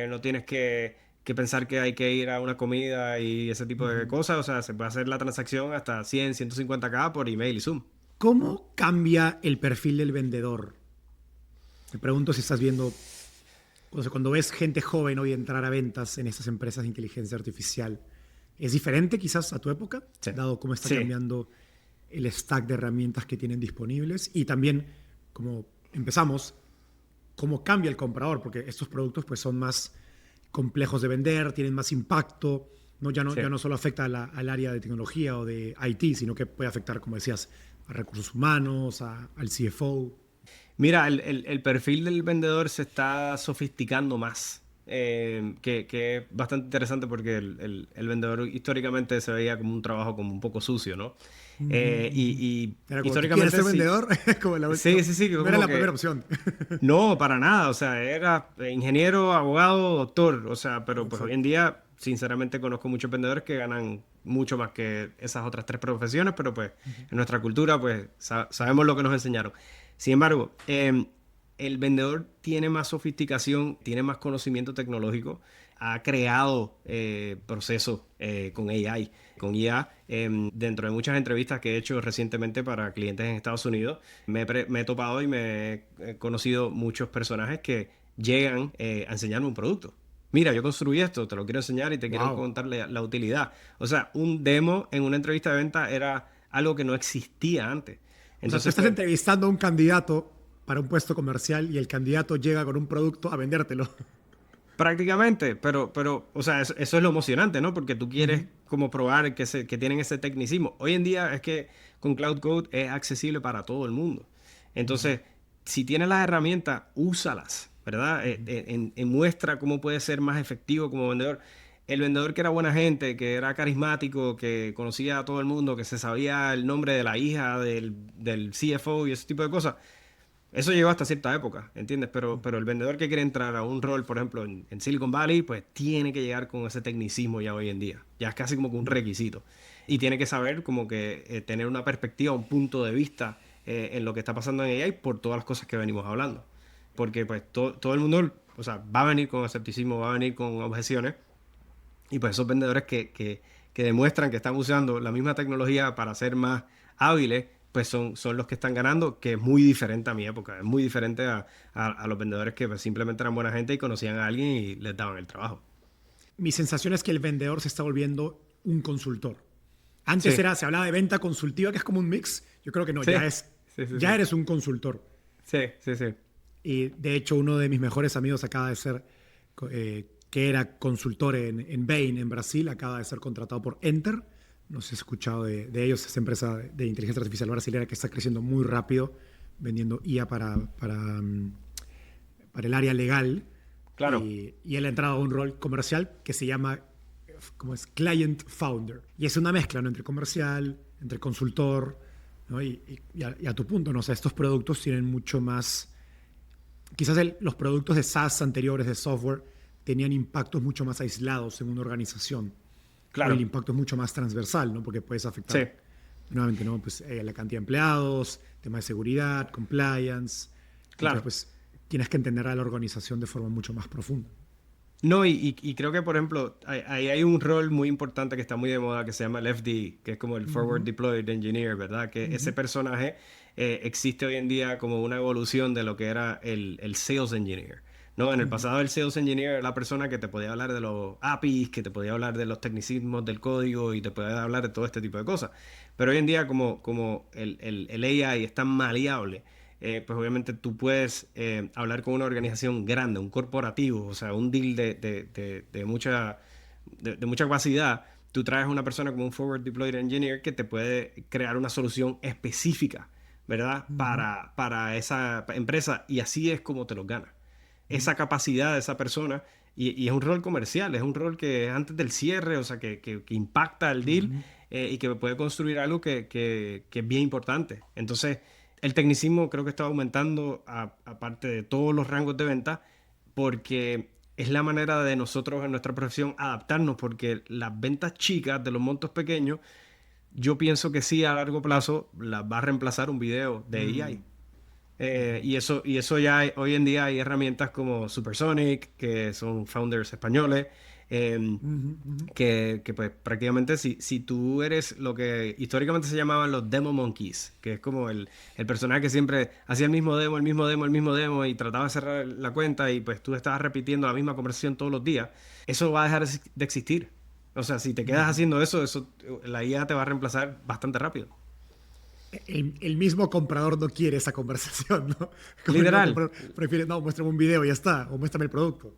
no tienes que pensar que hay que ir a una comida y ese tipo de Ujú. cosas. O sea, se puede hacer la transacción hasta 100, 150K por email y Zoom. ¿Cómo cambia el perfil del vendedor? Me pregunto si estás viendo, o sea, cuando ves gente joven hoy entrar a ventas en estas empresas de inteligencia artificial, ¿es diferente quizás a tu época, Sí. dado cómo está Sí. cambiando el stack de herramientas que tienen disponibles? Y también, como empezamos, cómo cambia el comprador, porque estos productos pues, son más complejos de vender, tienen más impacto, ¿no? Sí. Ya no solo afecta al área de tecnología o de IT, sino que puede afectar, como decías, a recursos humanos, al CFO. Mira, el perfil del vendedor se está sofisticando más, que es bastante interesante porque el vendedor históricamente se veía como un trabajo como un poco sucio, ¿no? Ujú, ujú. Y Era como, ¿tú quieres históricamente ser sí. vendedor? Como Sí, sí, sí, que no era como la primera que opción. no, para nada, o sea, era ingeniero, abogado, doctor, o sea, pero pues hoy en Exacto. día, sinceramente, conozco muchos vendedores que ganan mucho más que esas otras tres profesiones, pero pues en nuestra cultura, pues sabemos lo que nos enseñaron. Sin embargo, el vendedor tiene más sofisticación, tiene más conocimiento tecnológico, ha creado procesos con AI, con IA. Dentro de muchas entrevistas que he hecho recientemente para clientes en Estados Unidos, me he topado y me he conocido muchos personajes que llegan a enseñarme un producto. Mira, yo construí esto, te lo quiero enseñar y te quiero contar la utilidad. O sea, un demo en una entrevista de venta era algo que no existía antes. O sea, tú estás entrevistando a un candidato para un puesto comercial y el candidato llega con un producto a vendértelo. Prácticamente, pero, o sea, eso es lo emocionante, ¿no? Porque tú quieres como probar que tienen ese tecnicismo. Hoy en día es que con Cloud Code es accesible para todo el mundo. Entonces, si tienes las herramientas, úsalas, ¿verdad? Muestra cómo puedes ser más efectivo como vendedor. El vendedor que era buena gente, que era carismático, que conocía a todo el mundo, que se sabía el nombre de la hija del CFO y ese tipo de cosas. Eso llegó hasta cierta época, ¿entiendes? Pero el vendedor que quiere entrar a un rol, por ejemplo, en Silicon Valley, pues tiene que llegar con ese tecnicismo ya hoy en día. Ya es casi como que un requisito. Y tiene que saber como que tener una perspectiva, un punto de vista en lo que está pasando en AI por todas las cosas que venimos hablando. Porque pues todo el mundo, o sea, va a venir con escepticismo, va a venir con objeciones. Y pues esos vendedores que demuestran que están usando la misma tecnología para ser más hábiles, pues son los que están ganando, que es muy diferente a mi época, es muy diferente a los vendedores que pues, simplemente eran buena gente y conocían a alguien y les daban el trabajo. Mi sensación es que el vendedor se está volviendo un consultor. Antes se hablaba de venta consultiva, que es como un mix. Yo creo que no, ya eres un consultor. Sí. Y de hecho uno de mis mejores amigos acaba de ser, que era consultor en Bain, en Brasil, acaba de ser contratado por Enter. No sé si has escuchado de ellos, esa empresa de inteligencia artificial brasileña que está creciendo muy rápido, vendiendo IA para el área legal. Claro. Y él ha entrado a un rol comercial que se llama como es Client Founder. Y es una mezcla, ¿no? Entre comercial, entre consultor, ¿no? Y a tu punto, ¿no? O sea, estos productos tienen mucho más... Quizás los productos de SaaS anteriores, de software, tenían impactos mucho más aislados en una organización. Claro. El impacto es mucho más transversal, ¿no? Porque puedes afectar nuevamente, ¿no? Pues, la cantidad de empleados, tema de seguridad, compliance. Claro. Entonces, pues tienes que entender a la organización de forma mucho más profunda. No, y creo que, por ejemplo, hay un rol muy importante que está muy de moda que se llama el FD, que es como el Forward Deployed Engineer, ¿verdad? Que ese personaje existe hoy en día como una evolución de lo que era el Sales Engineer, ¿no? En el pasado el Sales Engineer era la persona que te podía hablar de los APIs, que te podía hablar de los tecnicismos del código y te podía hablar de todo este tipo de cosas. Pero hoy en día como el AI es tan maleable, pues obviamente tú puedes hablar con una organización grande, un corporativo, o sea, un deal de mucha capacidad. Tú traes a una persona como un Forward Deployed Engineer que te puede crear una solución específica, ¿verdad? Para esa empresa, y así es como te lo ganas. Esa capacidad de esa persona, y es un rol comercial, es un rol que antes del cierre, o sea, que impacta el deal y que puede construir algo que es bien importante. Entonces, el tecnicismo creo que está aumentando aparte de todos los rangos de venta, porque es la manera de nosotros en nuestra profesión adaptarnos, porque las ventas chicas de los montos pequeños, yo pienso que sí a largo plazo las va a reemplazar un video de AI. Y eso ya hoy en día hay herramientas como Supersonic, que son founders españoles, que pues prácticamente si tú eres lo que históricamente se llamaban los demo monkeys, que es como el personaje que siempre hacía el mismo demo y trataba de cerrar la cuenta y pues tú estabas repitiendo la misma conversación todos los días, eso va a dejar de existir. O sea, si te quedas haciendo eso, la IA te va a reemplazar bastante rápido. El mismo comprador no quiere esa conversación, ¿no? Como Literal. Prefiere, no, muéstrame un video y ya está, o muéstrame el producto.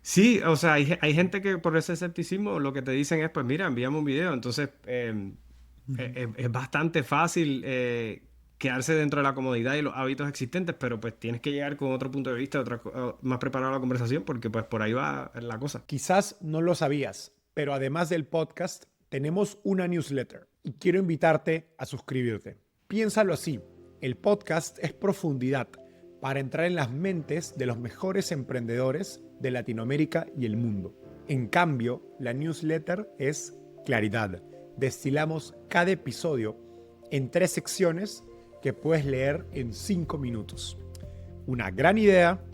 Sí, o sea, hay gente que por ese escepticismo lo que te dicen es, pues mira, envíame un video. Entonces, es bastante fácil quedarse dentro de la comodidad y los hábitos existentes, pero pues tienes que llegar con otro punto de vista, más preparado a la conversación, porque pues por ahí va la cosa. Quizás no lo sabías, pero además del podcast, tenemos una newsletter y quiero invitarte a suscribirte. Piénsalo así, el podcast es profundidad para entrar en las mentes de los mejores emprendedores de Latinoamérica y el mundo. En cambio, la newsletter es claridad. Destilamos cada episodio en 3 secciones que puedes leer en 5 minutos. Una gran idea,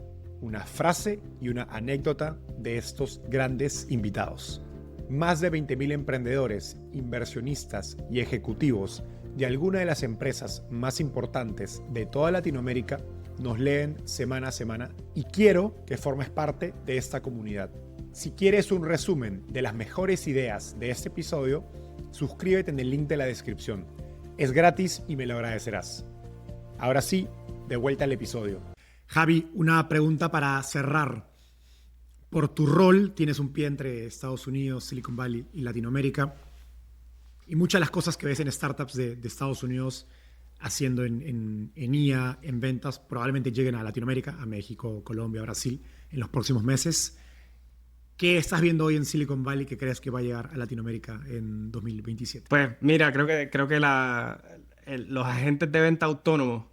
una frase y una anécdota de estos grandes invitados. Más de 20.000 emprendedores, inversionistas y ejecutivos de alguna de las empresas más importantes de toda Latinoamérica nos leen semana a semana y quiero que formes parte de esta comunidad. Si quieres un resumen de las mejores ideas de este episodio, suscríbete en el link de la descripción. Es gratis y me lo agradecerás. Ahora sí, de vuelta al episodio. Javi, una pregunta para cerrar. Por tu rol, tienes un pie entre Estados Unidos, Silicon Valley y Latinoamérica. Y muchas de las cosas que ves en startups de Estados Unidos haciendo en IA, en ventas, probablemente lleguen a Latinoamérica, a México, Colombia, Brasil, en los próximos meses. ¿Qué estás viendo hoy en Silicon Valley que crees que va a llegar a Latinoamérica en 2027? Pues mira, creo que los agentes de venta autónomos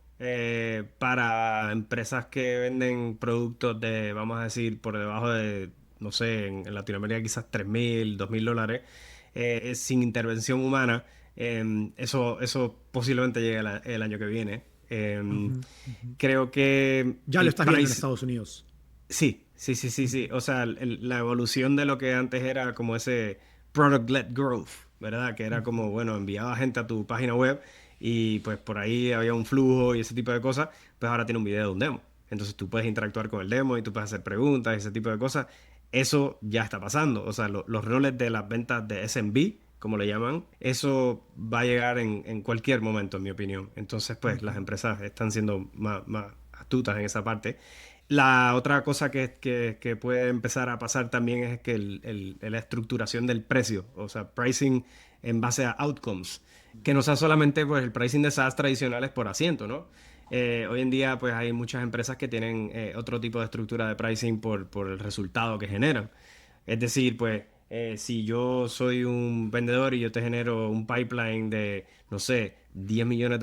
para empresas que venden productos de, vamos a decir, por debajo de, no sé, en Latinoamérica quizás $3,000, $2,000, sin intervención humana, eso posiblemente llegue el año que viene. Creo que Ya lo estás viendo en Estados Unidos. Sí. O sea, la evolución de lo que antes era como ese product-led growth, ¿verdad? Que era como, bueno, enviaba gente a tu página web y pues por ahí había un flujo y ese tipo de cosas, pues ahora tiene un video de un demo. Entonces tú puedes interactuar con el demo y tú puedes hacer preguntas y ese tipo de cosas. Eso ya está pasando. O sea, los roles de las ventas de SMB, como le llaman, eso va a llegar en cualquier momento, en mi opinión. Entonces, pues las empresas están siendo más astutas en esa parte. La otra cosa que puede empezar a pasar también es que la estructuración del precio, o sea, pricing en base a outcomes, que no sea solamente pues, el pricing de SaaS tradicionales por asiento, ¿no? Hoy en día pues hay muchas empresas que tienen otro tipo de estructura de pricing por el resultado que generan. Es decir, pues si yo soy un vendedor y yo te genero un pipeline de, no sé, $10 millones,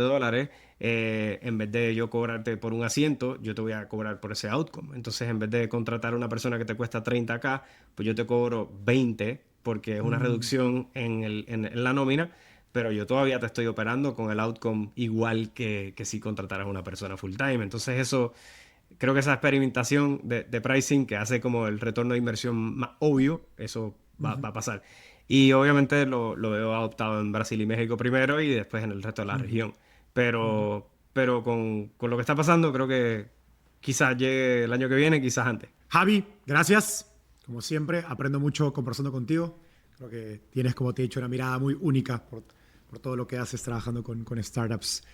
en vez de yo cobrarte por un asiento, yo te voy a cobrar por ese outcome. Entonces, en vez de contratar a una persona que te cuesta 30K, pues yo te cobro 20 porque es una reducción en la nómina, pero yo todavía te estoy operando con el outcome igual que si contrataras a una persona full time. Entonces, eso, creo que esa experimentación de pricing que hace como el retorno de inversión más obvio, eso va a pasar. Y obviamente lo veo adoptado en Brasil y México primero y después en el resto de la región. Pero con lo que está pasando, creo que quizás llegue el año que viene, quizás antes. Javi, gracias. Como siempre, aprendo mucho conversando contigo. Creo que tienes, como te he dicho, una mirada muy única por todo lo que haces trabajando con startups